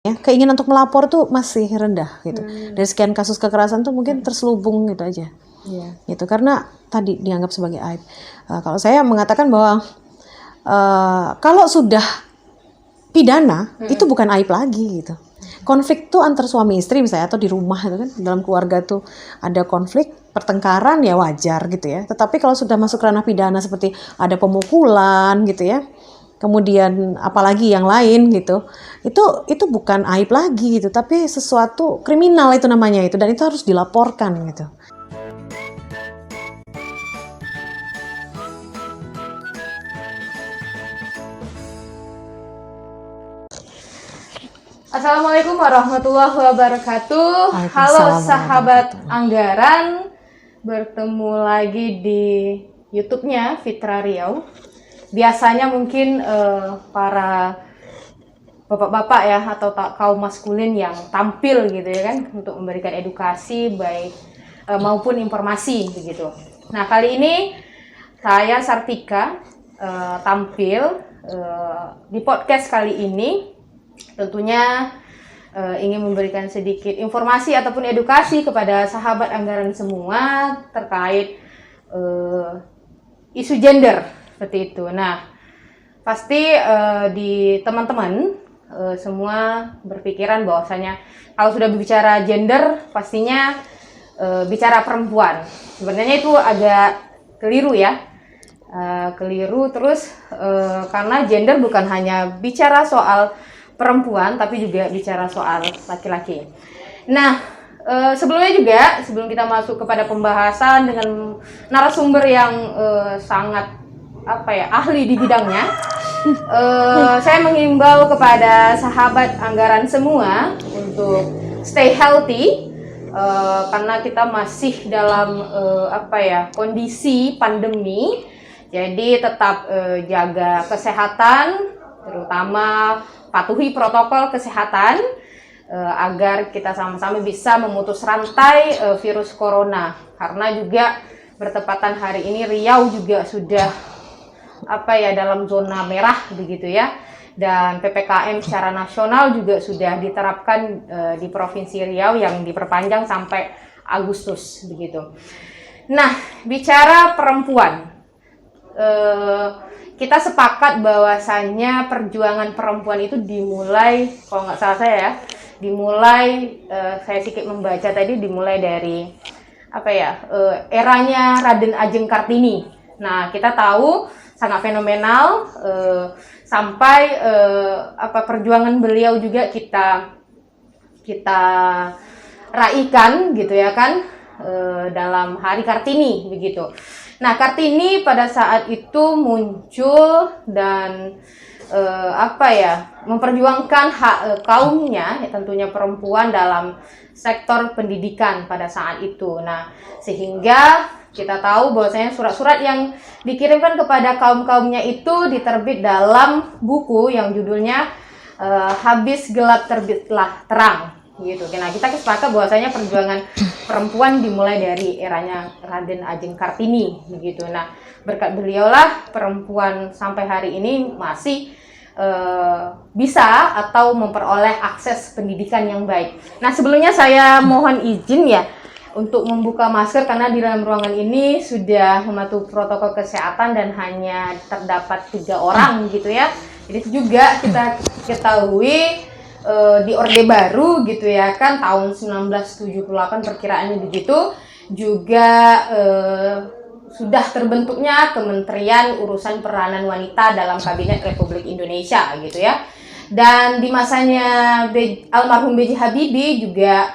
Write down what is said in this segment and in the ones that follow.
ya, keinginan untuk melapor tuh masih rendah gitu. Dari sekian kasus kekerasan tuh mungkin terselubung gitu aja. Gitu, karena tadi dianggap sebagai aib. Kalau saya mengatakan bahwa kalau sudah pidana itu bukan aib lagi gitu. Konflik tuh antar suami istri misalnya atau di rumah itu kan, dalam keluarga tuh ada konflik, pertengkaran ya wajar gitu ya. Tetapi kalau sudah masuk ranah pidana seperti ada pemukulan gitu ya, kemudian apalagi yang lain gitu, itu bukan aib lagi gitu, tapi sesuatu kriminal itu namanya itu, dan itu harus dilaporkan gitu. Assalamualaikum warahmatullahi wabarakatuh. Halo sahabat anggaran, bertemu lagi di YouTube-nya Fitra Riau. Biasanya mungkin para bapak-bapak ya atau kaum maskulin yang tampil gitu ya kan untuk memberikan edukasi baik maupun informasi begitu. Nah, kali ini saya Sartika tampil di podcast kali ini. Tentunya ingin memberikan sedikit informasi ataupun edukasi kepada sahabat anggaran semua terkait isu gender seperti itu. Nah, pasti di teman-teman semua berpikiran bahwasanya kalau sudah berbicara gender pastinya bicara perempuan. Sebenarnya itu agak keliru ya. Keliru terus karena gender bukan hanya bicara soal perempuan tapi juga bicara soal laki-laki. Nah, sebelum kita masuk kepada pembahasan dengan narasumber yang sangat ahli di bidangnya, saya mengimbau kepada sahabat anggaran semua untuk stay healthy karena kita masih dalam kondisi pandemi. Jadi tetap jaga kesehatan, terutama patuhi protokol kesehatan agar kita sama-sama bisa memutus rantai virus corona. Karena juga bertepatan hari ini Riau juga sudah dalam zona merah begitu ya. Dan PPKM secara nasional juga sudah diterapkan di Provinsi Riau yang diperpanjang sampai Agustus begitu. Nah, bicara perempuan, kita sepakat bahwasannya perjuangan perempuan itu dimulai, kalau nggak salah saya ya, saya sedikit membaca tadi, dimulai dari eranya Raden Ajeng Kartini. Nah, kita tahu sangat fenomenal sampai perjuangan beliau juga kita raikan gitu ya kan dalam Hari Kartini begitu. Nah, Kartini pada saat itu muncul dan memperjuangkan hak kaumnya, ya, tentunya perempuan dalam sektor pendidikan pada saat itu. Nah, sehingga kita tahu bahwasanya surat-surat yang dikirimkan kepada kaum-kaumnya itu diterbit dalam buku yang judulnya Habis Gelap Terbitlah Terang. Gitu. Nah, kita sepakat bahwasanya perjuangan perempuan dimulai dari eranya Raden Ajeng Kartini begitu. Nah, berkat beliaulah perempuan sampai hari ini masih bisa atau memperoleh akses pendidikan yang baik. Nah, sebelumnya saya mohon izin ya untuk membuka masker karena di dalam ruangan ini sudah mematuhi protokol kesehatan dan hanya terdapat 3 orang gitu ya. Jadi juga kita ketahui di Orde Baru gitu ya kan tahun 1978 perkiraannya begitu juga sudah terbentuknya Kementerian Urusan Peranan Wanita dalam Kabinet Republik Indonesia gitu ya. Dan di masanya almarhum B.J. Habibie juga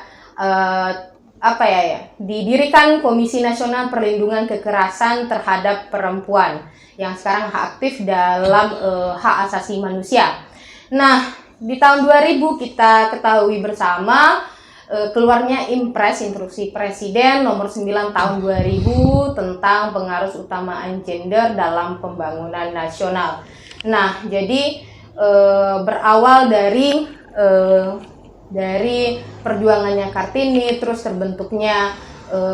didirikan Komisi Nasional Perlindungan Kekerasan Terhadap Perempuan yang sekarang aktif dalam hak asasi manusia. Nah, di tahun 2000 kita ketahui bersama keluarnya Impres, Instruksi Presiden nomor 9 tahun 2000 tentang pengaruh utamaan gender dalam pembangunan nasional. Nah, jadi berawal dari perjuangannya Kartini, terus terbentuknya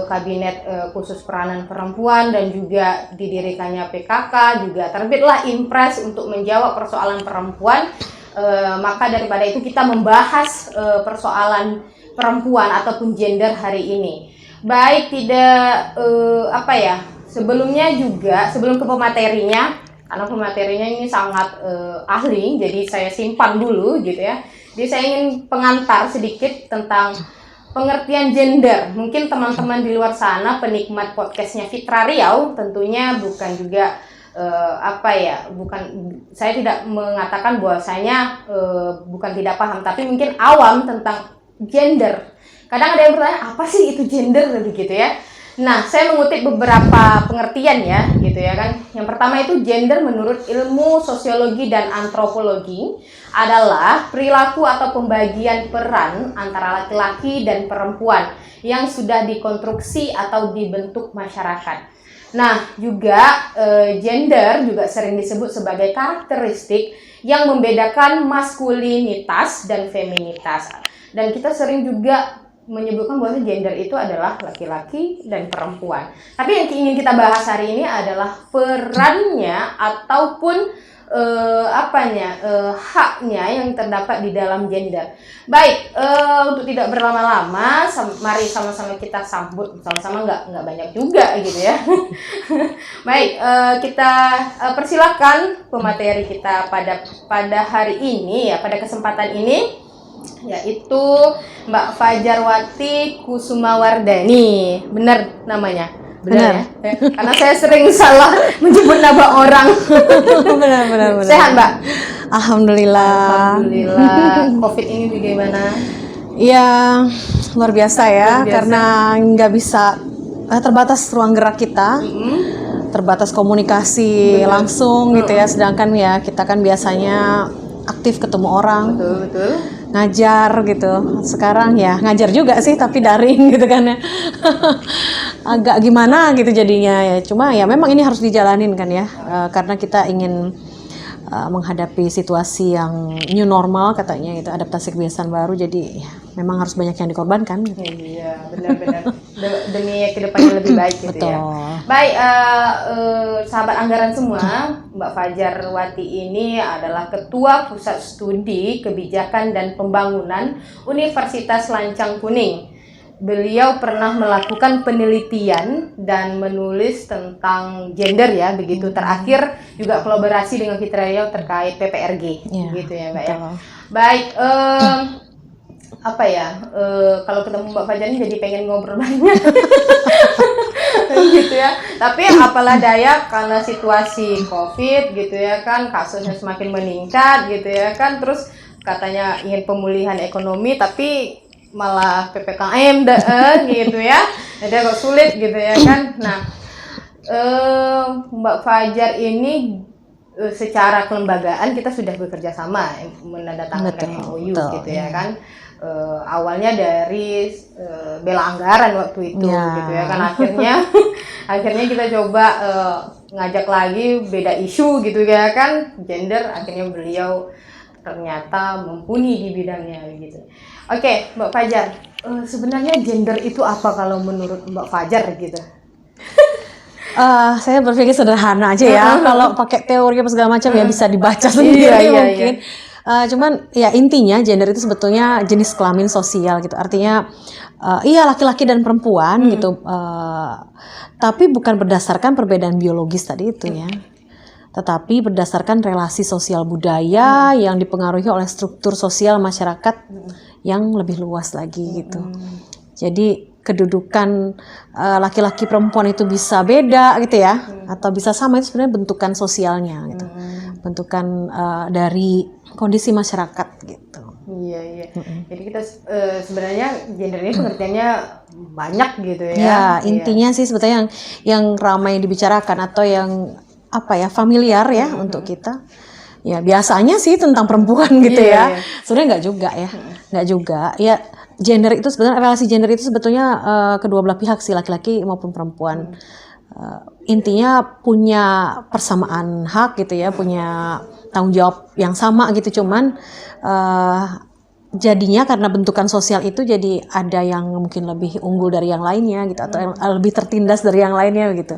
Kabinet Khusus Peranan Perempuan dan juga didirikannya PKK, juga terbitlah Impres untuk menjawab persoalan perempuan Maka daripada itu kita membahas persoalan perempuan ataupun gender hari ini. Baik, tidak sebelumnya juga sebelum ke pematerinya, karena pematerinya ini sangat ahli, jadi saya simpan dulu gitu ya. Jadi saya ingin pengantar sedikit tentang pengertian gender. Mungkin teman-teman di luar sana penikmat podcastnya Fitra Riau tentunya bukan juga saya tidak mengatakan bahwasanya bukan tidak paham, tapi mungkin awam tentang gender. Kadang ada yang bertanya, apa sih itu gender gitu ya. Nah, saya mengutip beberapa pengertian ya, gitu ya kan. Yang pertama itu gender menurut ilmu sosiologi dan antropologi adalah perilaku atau pembagian peran antara laki-laki dan perempuan yang sudah dikonstruksi atau dibentuk masyarakat. Nah, juga gender juga sering disebut sebagai karakteristik yang membedakan maskulinitas dan feminitas. Dan kita sering juga menyebutkan bahwa gender itu adalah laki-laki dan perempuan. Tapi yang ingin kita bahas hari ini adalah perannya ataupun haknya yang terdapat di dalam gender. Baik, untuk tidak berlama-lama, mari sama-sama kita sambut, sama-sama nggak banyak juga gitu ya. Baik, kita persilakan pemateri kita pada hari ini ya, pada kesempatan ini, yaitu Mbak Fajarwati Kusumawardani. Benar namanya? Benar ya? Karena saya sering salah menyebut nama orang. benar. Sehat, Mbak? Alhamdulillah. Covid ini bagaimana? Ya, luar biasa ya. Karena nggak bisa, terbatas ruang gerak kita, terbatas komunikasi langsung gitu ya. Sedangkan ya kita kan biasanya aktif ketemu orang. Betul. Ngajar gitu. Sekarang ya ngajar juga sih, tapi daring gitu kan ya. Agak gimana gitu jadinya ya. Cuma ya memang ini harus dijalanin kan ya. Karena kita ingin menghadapi situasi yang new normal katanya gitu, adaptasi kebiasaan baru, jadi ya, memang harus banyak yang dikorbankan gitu. Iya, benar-benar. Demi kedepannya lebih baik gitu. Betul. Ya. Baik, sahabat anggaran semua, Mbak Fajarwati ini adalah Ketua Pusat Studi Kebijakan dan Pembangunan Universitas Lancang Kuning. Beliau pernah melakukan penelitian dan menulis tentang gender ya, begitu. Terakhir juga kolaborasi dengan Fitra Riau terkait PPRG, gitu ya Mbak ya. Baik, kalau ketemu Mbak Fajar ini jadi pengen ngobrol banyak, gitu ya. Tapi apalah daya, karena situasi COVID gitu ya kan, kasusnya semakin meningkat gitu ya kan, terus katanya ingin pemulihan ekonomi, tapi malah PPKM gitu ya, jadi agak sulit gitu ya kan. Nah, Mbak Fajar ini secara kelembagaan kita sudah bekerja sama menandatangani MOU gitu ya kan. Awalnya dari bela anggaran waktu itu gitu ya kan, akhirnya kita coba ngajak lagi beda isu gitu ya kan, gender, akhirnya beliau ternyata mumpuni di bidangnya gitu. Oke, Mbak Fajar, sebenarnya gender itu apa kalau menurut Mbak Fajar gitu? Saya berpikir sederhana aja ya. Kalau pakai teori apa segala macam ya bisa dibaca sendiri mungkin. Cuman ya intinya gender itu sebetulnya jenis kelamin sosial gitu. Artinya iya laki-laki dan perempuan gitu. Tapi bukan berdasarkan perbedaan biologis tadi itu ya. Tetapi berdasarkan relasi sosial budaya yang dipengaruhi oleh struktur sosial masyarakat yang lebih luas lagi gitu. Jadi kedudukan laki-laki perempuan itu bisa beda gitu ya, atau bisa sama, itu sebenarnya bentukan sosialnya gitu, bentukan dari kondisi masyarakat gitu. Iya. Jadi kita sebenarnya gender ini pengertiannya banyak gitu ya. Ya intinya sih sebetulnya yang ramai dibicarakan atau yang familiar ya untuk kita. Ya biasanya sih tentang perempuan gitu ya. Sebenarnya nggak juga. Ya gender itu sebenarnya, relasi gender itu sebetulnya kedua belah pihak sih, laki-laki maupun perempuan. Intinya punya persamaan hak gitu ya, punya tanggung jawab yang sama gitu. Cuman jadinya karena bentukan sosial itu jadi ada yang mungkin lebih unggul dari yang lainnya gitu, atau yang lebih tertindas dari yang lainnya gitu.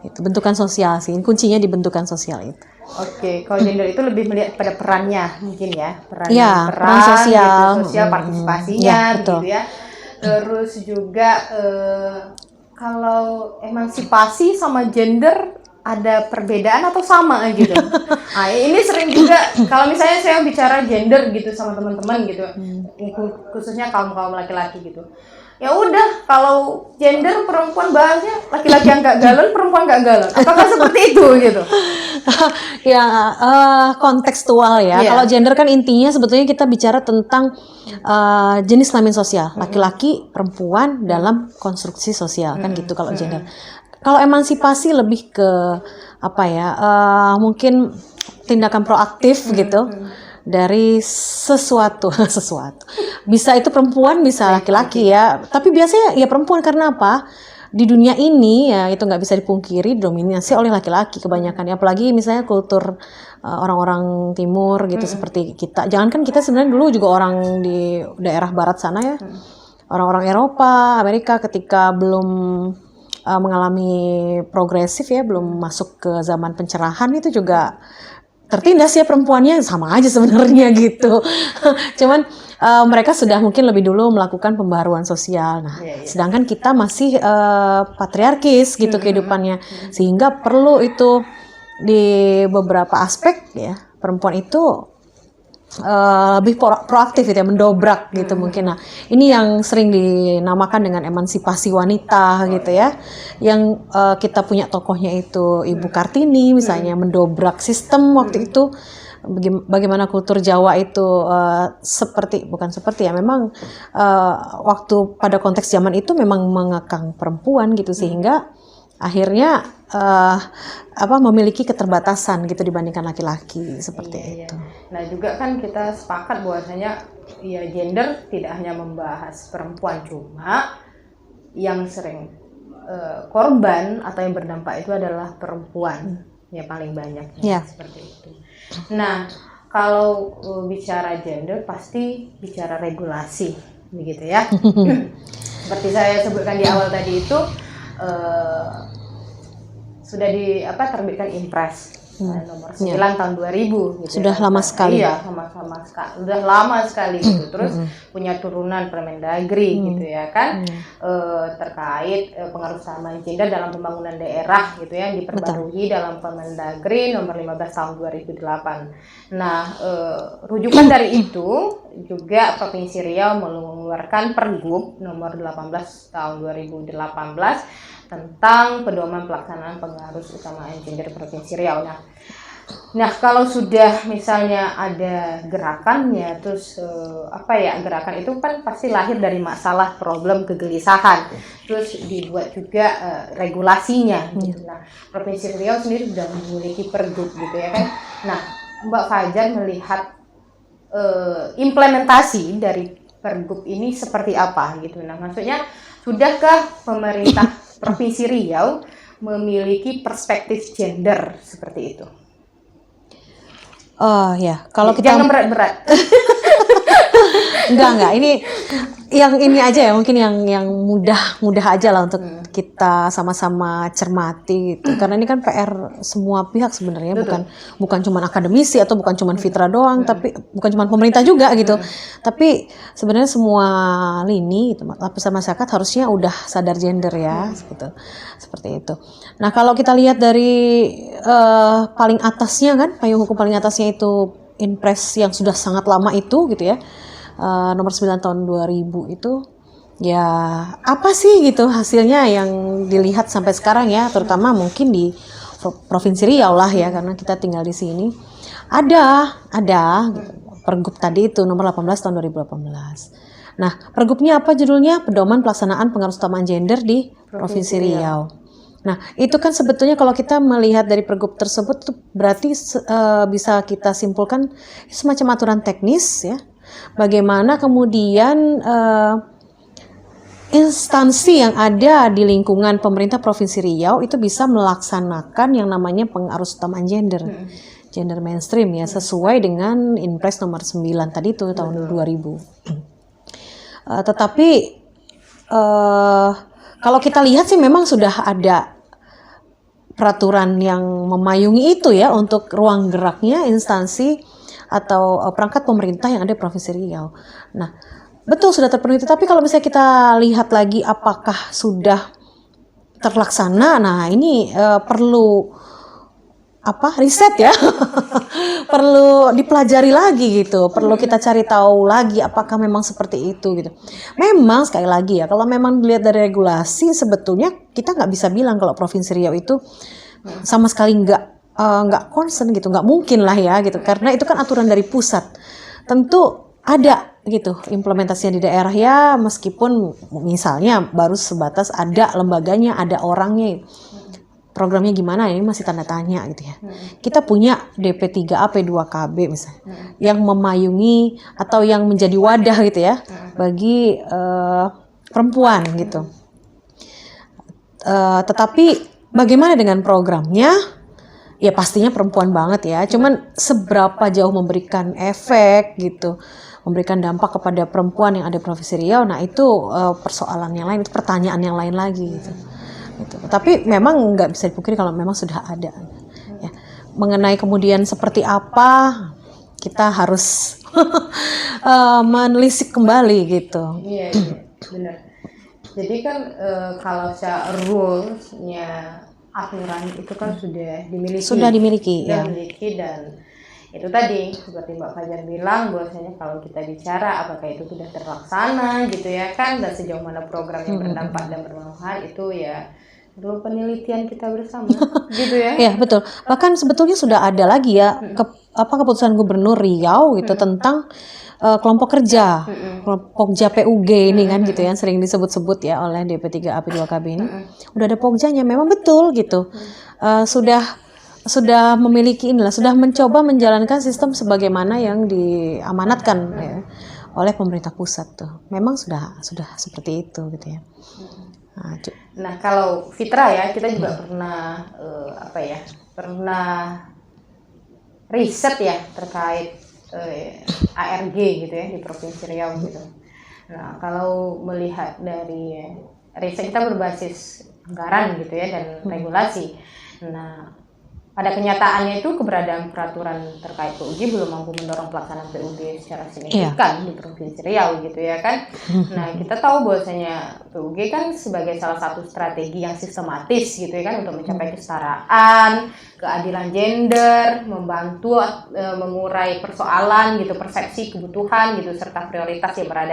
Itu bentukan sosial sih, kuncinya di bentukan sosial itu. Oke, kalau gender itu lebih melihat pada perannya mungkin ya, peran Ya, peran peran sosial. gitu, sosial partisipasinya Ya, betul. begitu ya. Terus juga kalau emansipasi sama gender ada perbedaan atau sama gitu. Nah, ini sering juga kalau misalnya saya bicara gender gitu sama teman-teman gitu, khususnya kaum laki-laki gitu. Ya udah, kalau gender perempuan bahasnya laki-laki yang gak galon, perempuan gak galon. Apakah seperti itu gitu? Ya, kontekstual ya. Iya. Kalau gender kan intinya sebetulnya kita bicara tentang jenis kelamin sosial, laki-laki, perempuan dalam konstruksi sosial kan gitu kalau gender. Kalau emansipasi lebih ke apa ya? Mungkin tindakan proaktif gitu dari sesuatu. Bisa itu perempuan, bisa laki-laki ya. Tapi biasanya ya perempuan, karena apa? Di dunia ini ya itu nggak bisa dipungkiri dominasi oleh laki-laki kebanyakan. Apalagi misalnya kultur orang-orang timur gitu seperti kita. Jangankan kita, sebenarnya dulu juga orang di daerah barat sana ya. Orang-orang Eropa, Amerika ketika belum mengalami progresif ya, belum masuk ke zaman pencerahan, itu juga tertindas ya perempuannya, sama aja sebenarnya gitu. Cuman mereka sudah mungkin lebih dulu melakukan pembaharuan sosial. Nah, sedangkan kita masih patriarkis gitu kehidupannya, sehingga perlu itu di beberapa aspek ya perempuan itu lebih proaktif gitu ya, mendobrak gitu mungkin. Nah, ini yang sering dinamakan dengan emansipasi wanita gitu ya. Yang kita punya tokohnya itu Ibu Kartini misalnya, mendobrak sistem waktu itu. Bagaimana kultur Jawa itu bukan seperti ya, memang waktu pada konteks zaman itu memang mengekang perempuan gitu, sehingga akhirnya memiliki keterbatasan gitu dibandingkan laki-laki seperti itu. Nah, juga kan kita sepakat bahwasanya ya gender tidak hanya membahas perempuan, cuma yang sering korban atau yang berdampak itu adalah perempuan ya paling banyak ya, seperti itu. Nah, kalau bicara gender pasti bicara regulasi begitu ya. Seperti saya sebutkan di awal tadi itu sudah terbitkan Impres nomor 9 tahun 2000 gitu. Sudah lama sekali. Iya, sama-sama sekali. Sudah lama sekali gitu. Terus punya turunan Permendagri gitu ya kan. Terkait pengaruh sama gender dalam pembangunan daerah gitu ya, diperbarui dalam Permendagri nomor 15 tahun 2008. Nah, rujukan dari itu juga Provinsi Riau mengeluarkan Pergub nomor 18 tahun 2018 tentang pedoman pelaksanaan pengaruh utama gender Provinsi Riau. Nah, kalau sudah misalnya ada gerakannya, terus gerakan itu kan pasti lahir dari masalah, problem, kegelisahan, terus dibuat juga regulasinya. Gitu. Nah, Provinsi Riau sendiri sudah memiliki Pergub gitu ya kan. Nah, Mbak Fajar melihat implementasi dari Pergub ini seperti apa gitu. Nah, maksudnya sudahkah pemerintah Provinsi Riau memiliki perspektif gender seperti itu? Oh ya, kalau kita jangan berat-berat. enggak, ini aja ya, mungkin yang mudah aja lah untuk kita sama-sama cermati gitu. Karena ini kan PR semua pihak sebenarnya, bukan cuma akademisi atau bukan cuma Fitra doang, tapi bukan cuma pemerintah juga gitu. Tapi sebenarnya semua lini gitu, lapisan masyarakat harusnya udah sadar gender ya, gitu. Seperti itu. Nah, kalau kita lihat dari paling atasnya kan, payung hukum paling atasnya itu Impres yang sudah sangat lama itu gitu ya. Nomor 9 tahun 2000 itu ya apa sih gitu hasilnya yang dilihat sampai sekarang ya, terutama mungkin di Provinsi Riau lah ya, karena kita tinggal di sini. Ada gitu, Pergub tadi itu nomor 18 tahun 2018. Nah, Pergubnya apa judulnya? Pedoman Pelaksanaan Pengaruhutamaan Gender di Provinsi Riau. Nah, itu kan sebetulnya kalau kita melihat dari Pergub tersebut tuh berarti bisa kita simpulkan semacam aturan teknis ya. Bagaimana kemudian instansi yang ada di lingkungan pemerintah Provinsi Riau itu bisa melaksanakan yang namanya pengaruhutamaan gender. Gender mainstream ya, sesuai dengan Impres nomor 9 tadi itu tahun 2000. Tetapi kalau kita lihat sih memang sudah ada peraturan yang memayungi itu ya untuk ruang geraknya instansi atau perangkat pemerintah yang ada di Provinsi Riau. Nah, betul sudah terpenuhi, tapi kalau misalnya kita lihat lagi apakah sudah terlaksana, nah ini perlu riset ya. Perlu dipelajari lagi gitu, perlu kita cari tahu lagi apakah memang seperti itu gitu. Memang sekali lagi ya, kalau memang dilihat dari regulasi sebetulnya kita nggak bisa bilang kalau Provinsi Riau itu sama sekali nggak concern gitu, nggak mungkin lah ya gitu, karena itu kan aturan dari pusat. Tentu ada gitu implementasinya di daerah ya, meskipun misalnya baru sebatas ada lembaganya, ada orangnya. Programnya gimana ini masih tanda tanya gitu ya. Kita punya DP3A P2KB misalnya yang memayungi atau yang menjadi wadah gitu ya bagi perempuan gitu. Tetapi bagaimana dengan programnya? Ya pastinya perempuan banget ya. Cuman seberapa jauh memberikan efek gitu, memberikan dampak kepada perempuan yang ada di Provinsi Riau. Nah itu persoalan yang lain, itu pertanyaan yang lain lagi gitu. Gitu. Tapi memang nggak bisa dipungkiri kalau memang sudah ada. Ya. Mengenai kemudian seperti apa, kita harus menelisik kembali gitu. Iya, benar. Jadi kan kalau secara rules-nya aturan itu kan sudah dimiliki. Sudah dimiliki, ya. Dimiliki, dan itu tadi seperti Mbak Fajar bilang bahwasanya kalau kita bicara apakah itu sudah terlaksana gitu ya kan, dan sejauh mana program yang berdampak dan bermanfaat itu ya perlu penelitian kita bersama gitu ya. Ya betul. Bahkan sebetulnya sudah ada lagi ya keputusan Gubernur Riau gitu tentang kelompok kerja, kelompok PUG ini kan gitu ya, sering disebut-sebut ya oleh DP3A P2KB ini. Udah ada pokjanya, memang betul gitu. Sudah memiliki inilah, sudah mencoba menjalankan sistem sebagaimana yang diamanatkan ya, oleh pemerintah pusat tuh. Memang sudah seperti itu gitu ya. Nah kalau Fitra ya, kita juga pernah pernah riset ya terkait ARG gitu ya di Provinsi Riau gitu. Nah kalau melihat dari riset kita berbasis anggaran gitu ya dan regulasi. Nah pada kenyataannya itu keberadaan peraturan terkait PUG belum mampu mendorong pelaksanaan PUG secara signifikan di Provinsi Riau gitu ya kan. Nah kita tahu bahwasanya PUG kan sebagai salah satu strategi yang sistematis gitu ya kan untuk mencapai kesetaraan, keadilan gender, membantu mengurai persoalan gitu, persepsi kebutuhan gitu serta prioritas yang berada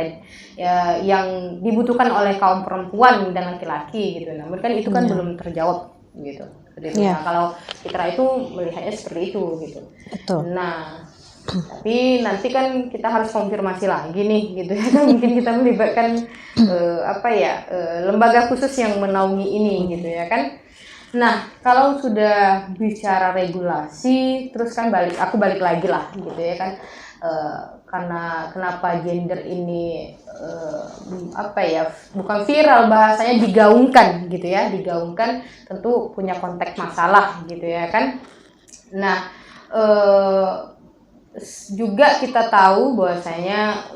yang dibutuhkan oleh kaum perempuan dan laki-laki gitu. Namun kan itu kan belum terjawab gitu. Nah, kalau Fitra itu melihatnya seperti itu gitu. Betul. Nah, tapi nanti kan kita harus konfirmasi lagi nih gitu ya. Mungkin kita melibatkan lembaga khusus yang menaungi ini gitu ya kan. Nah, kalau sudah bicara regulasi, terus kan aku balik lagi lah gitu ya kan. Karena kenapa gender ini bukan viral, bahasanya digaungkan gitu ya, digaungkan tentu punya konteks masalah gitu ya kan. Nah juga kita tahu bahwasanya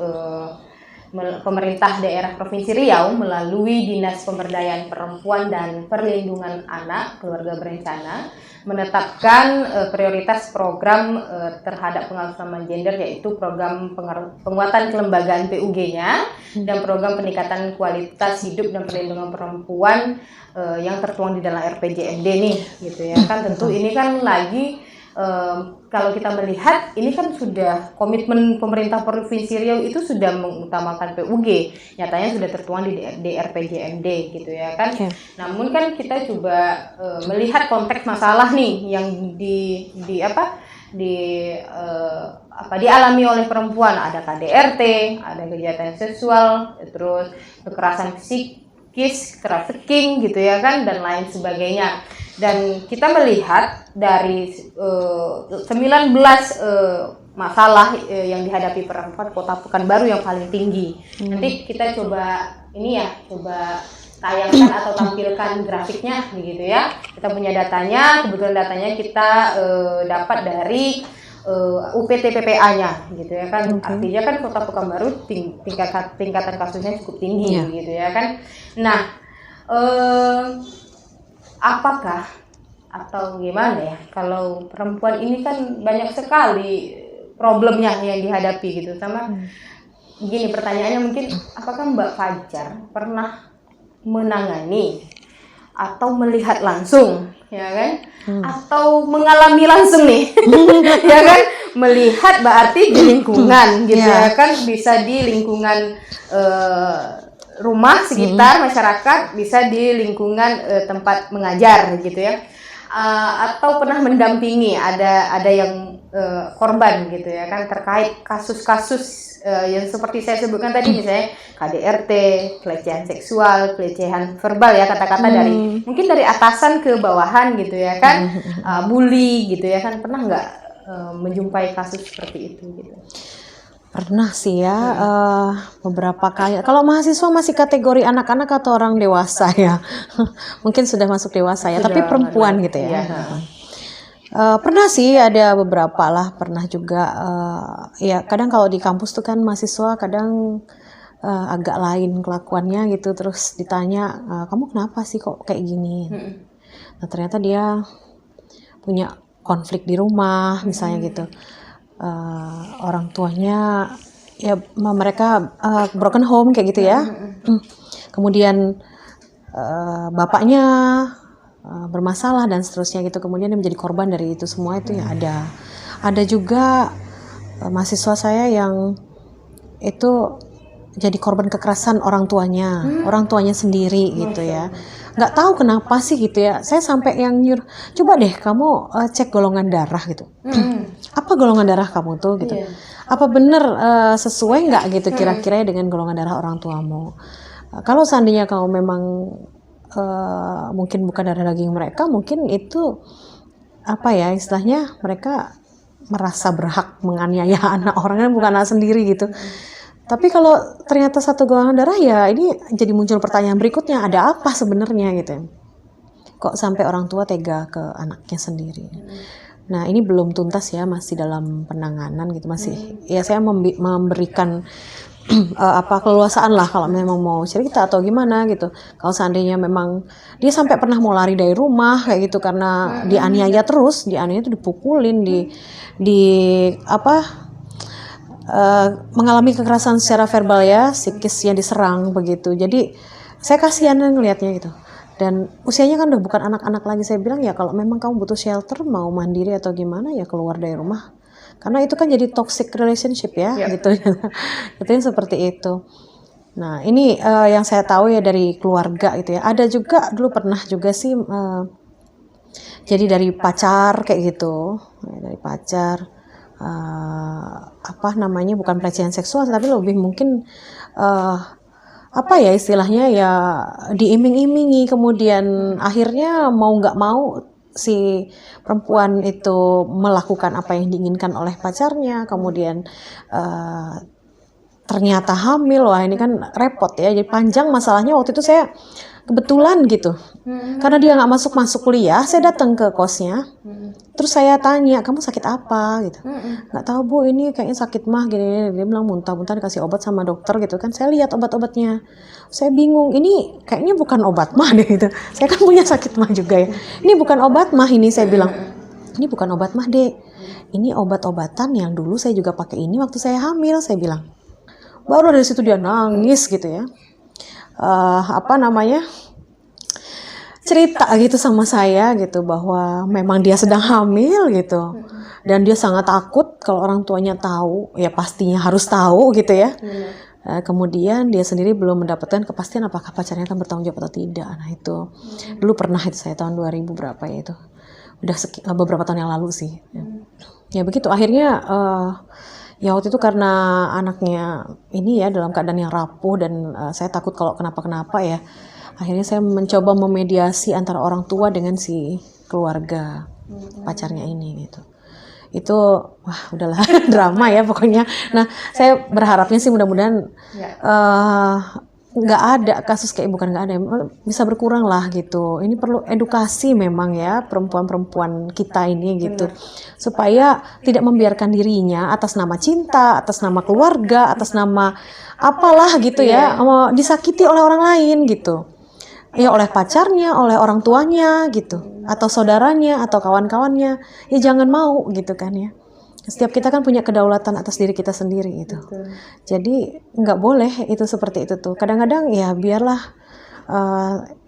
pemerintah daerah Provinsi Riau melalui Dinas Pemberdayaan Perempuan dan Perlindungan Anak Keluarga Berencana menetapkan prioritas program terhadap pengalaman gender, yaitu program penguatan kelembagaan PUG-nya dan program peningkatan kualitas hidup dan perlindungan perempuan yang tertuang di dalam RPJMD nih gitu ya kan. Tentu ini kan lagi kalau kita melihat ini kan sudah komitmen pemerintah Provinsi Riau itu sudah mengutamakan PUG, nyatanya sudah tertuang di RPJMD gitu ya kan. Namun kan kita coba melihat konteks masalah nih yang dialami oleh perempuan. Ada KDRT, ada kejahatan seksual, terus kekerasan psikis, trafficking gitu ya kan, dan lain sebagainya. Dan kita melihat dari 19 masalah yang dihadapi perempuan, Kota Pekanbaru yang paling tinggi. Nanti kita coba tayangkan atau tampilkan grafiknya begitu ya. Kita punya datanya, kebetulan datanya kita dapat dari UPT PPA-nya gitu ya kan. Artinya kan Kota Pekanbaru tingkatan kasusnya cukup tinggi gitu ya kan. Nah, apakah atau gimana ya? Kalau perempuan ini kan banyak sekali problemnya yang dihadapi gitu. Sama gini pertanyaannya mungkin, apakah Mbak Fajar pernah menangani atau melihat langsung, ya kan? Atau mengalami langsung nih, ya kan? Melihat berarti di lingkungan gitu ya kan, bisa di lingkungan rumah sekitar masyarakat, bisa di lingkungan tempat mengajar gitu ya. Atau pernah mendampingi ada yang korban gitu ya kan, terkait kasus-kasus yang seperti saya sebutkan tadi, misalnya KDRT, pelecehan seksual, pelecehan verbal ya, kata-kata dari mungkin dari atasan ke bawahan gitu ya kan, bully gitu ya kan, pernah nggak menjumpai kasus seperti itu gitu? Pernah sih ya, beberapa kali. Kalau mahasiswa masih kategori anak-anak atau orang dewasa ya, mungkin sudah masuk dewasa ya, tapi perempuan gitu ya. Pernah sih, ada beberapa lah, pernah juga. Ya kadang kalau di kampus tuh kan mahasiswa kadang agak lain kelakuannya gitu, terus ditanya, kamu kenapa sih kok kayak gini? Nah ternyata dia punya konflik di rumah misalnya gitu. Orang tuanya ya mereka broken home kayak gitu ya. Kemudian bapaknya bermasalah dan seterusnya gitu, kemudian dia menjadi korban dari itu semua itu ya ada juga mahasiswa saya yang itu jadi korban kekerasan orang tuanya sendiri gitu ya, nggak tahu kenapa sih gitu ya. Saya sampai yang nyuruh, coba deh kamu cek golongan darah gitu. Apa golongan darah kamu tuh gitu, apa bener sesuai nggak gitu kira-kira dengan golongan darah orang tuamu. Kalau seandainya kamu memang mungkin bukan darah daging mereka, mungkin itu apa ya istilahnya, mereka merasa berhak menganiaya anak orang kan, bukan anak sendiri gitu. Tapi kalau ternyata satu golongan darah, ya ini jadi muncul pertanyaan berikutnya, ada apa sebenarnya gitu, kok sampai orang tua tega ke anaknya sendiri. Nah ini belum tuntas ya, masih dalam penanganan gitu, masih ya saya memberikan keleluasaan lah kalau memang mau cerita atau gimana gitu. Kalau seandainya memang dia sampai pernah mau lari dari rumah kayak gitu karena dianiaya terus, dianiaya itu dipukulin, mengalami kekerasan secara verbal ya, psikisnya diserang begitu. Jadi saya kasihan ngelihatnya gitu. Dan usianya kan udah bukan anak-anak lagi. Saya bilang ya kalau memang kamu butuh shelter, mau mandiri atau gimana ya keluar dari rumah. Karena itu kan jadi toxic relationship ya, gitu. Itu yang seperti itu. Nah ini yang saya tahu ya dari keluarga itu ya. Ada juga dulu pernah juga sih, jadi dari pacar kayak gitu, dari pacar, bukan pelecehan seksual, tapi lebih mungkin istilahnya ya diiming-imingi, kemudian akhirnya mau nggak mau si perempuan itu melakukan apa yang diinginkan oleh pacarnya, kemudian ternyata hamil. Wah ini kan repot ya, jadi panjang masalahnya. Waktu itu saya kebetulan gitu, karena dia nggak masuk kuliah, saya datang ke kosnya, terus saya tanya, kamu sakit apa gitu. Nggak tahu bu, ini kayaknya sakit mah gini. Dia bilang muntah-muntah, dikasih obat sama dokter gitu kan. Saya lihat obat-obatnya, saya bingung, ini kayaknya bukan obat mah deh gitu. Saya kan punya sakit mah juga ya, ini bukan obat mah ini. Saya bilang, ini bukan obat mah dek, ini obat-obatan yang dulu saya juga pakai ini waktu saya hamil. Saya bilang, baru dari situ dia nangis gitu ya. Cerita gitu sama saya gitu, bahwa memang dia sedang hamil gitu, dan dia sangat takut kalau orang tuanya tahu, ya pastinya harus tahu gitu ya. Kemudian dia sendiri belum mendapatkan kepastian apakah pacarnya akan bertanggung jawab atau tidak. Nah itu dulu pernah, itu saya tahun 2000 berapa ya, itu udah beberapa tahun yang lalu sih. Ya begitu akhirnya. Ya waktu itu karena anaknya ini ya dalam keadaan yang rapuh, dan saya takut kalau kenapa-kenapa ya. Akhirnya saya mencoba memediasi antara orang tua dengan si keluarga pacarnya ini gitu. Itu wah udahlah drama ya pokoknya. Nah saya berharapnya sih mudah-mudahan nggak ada kasus kayak, bukan nggak ada, bisa berkurang lah gitu. Ini perlu edukasi memang ya perempuan-perempuan kita ini gitu, supaya tidak membiarkan dirinya atas nama cinta, atas nama keluarga, atas nama apalah gitu ya, disakiti oleh orang lain gitu ya, oleh pacarnya, oleh orang tuanya gitu. atau saudaranya atau kawan-kawannya, ya jangan mau gitu kan ya. Setiap kita kan punya kedaulatan atas diri kita sendiri itu. Jadi nggak boleh itu seperti itu tuh. Kadang-kadang ya biarlah,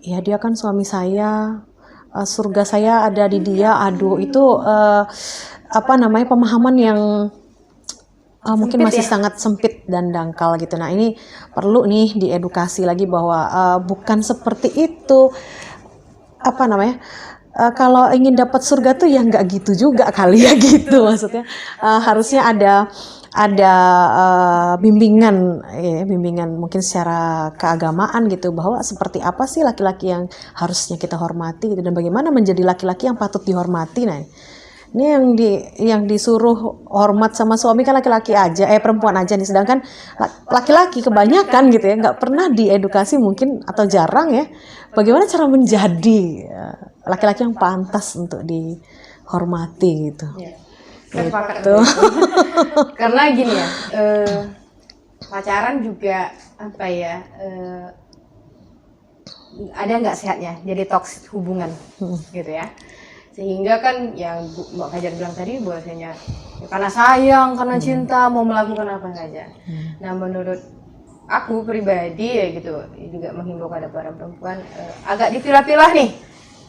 ya dia kan suami saya, surga saya ada di dia. Aduh itu pemahaman yang mungkin masih sangat sempit dan dangkal gitu. Nah ini perlu nih diedukasi lagi bahwa bukan seperti itu. Kalau ingin dapat surga tuh ya nggak gitu juga kali ya gitu maksudnya. Harusnya ada bimbingan mungkin secara keagamaan gitu, bahwa seperti apa sih laki-laki yang harusnya kita hormati gitu, dan bagaimana menjadi laki-laki yang patut dihormati. Nah ini yang disuruh hormat sama suami kan laki-laki aja, perempuan aja nih, sedangkan laki-laki kebanyakan gitu ya nggak pernah diedukasi mungkin, atau jarang ya, bagaimana cara menjadi laki-laki yang pantas untuk dihormati gitu. Gitu. Karena gini ya, pacaran juga ada nggak sehatnya, jadi toxic hubungan gitu ya. Sehingga kan yang Mbak Fajar bilang tadi bahwasanya ya karena sayang, karena cinta mau melakukan apa saja. Nah menurut aku pribadi ya gitu, juga menghimbau kepada para perempuan agak dipilah-pilah nih,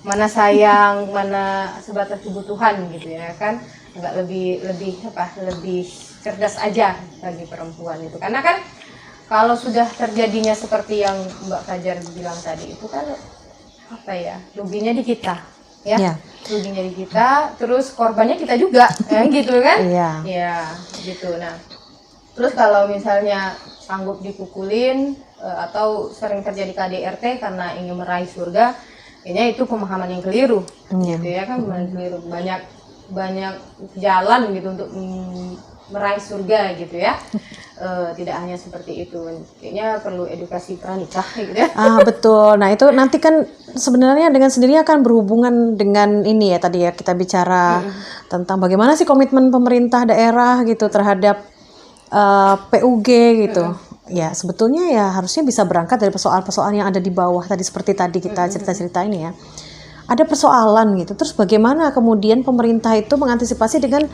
mana sayang, mana sebatas kebutuhan gitu ya kan, agak lebih cerdas aja bagi perempuan itu. Karena kan kalau sudah terjadinya seperti yang Mbak Fajar bilang tadi itu kan ruginya di kita. Ruginya di kita, terus korbannya kita juga, gitu kan? Ya, gitu. Nah, terus kalau misalnya sanggup dipukulin atau sering terjadi KDRT karena ingin meraih surga, kayaknya itu pemahaman yang keliru, gitu ya kan? Keliru, banyak jalan gitu untuk meraih surga gitu ya. Tidak hanya seperti itu, kayaknya perlu edukasi pranikah gitu ya. Betul. Nah itu nanti kan sebenarnya dengan sendirinya akan berhubungan dengan ini ya, tadi ya kita bicara tentang bagaimana sih komitmen pemerintah daerah gitu terhadap PUG gitu. Ya sebetulnya ya harusnya bisa berangkat dari persoalan-persoalan yang ada di bawah tadi, seperti tadi kita cerita-cerita ini ya. Ada persoalan gitu, terus bagaimana kemudian pemerintah itu mengantisipasi dengan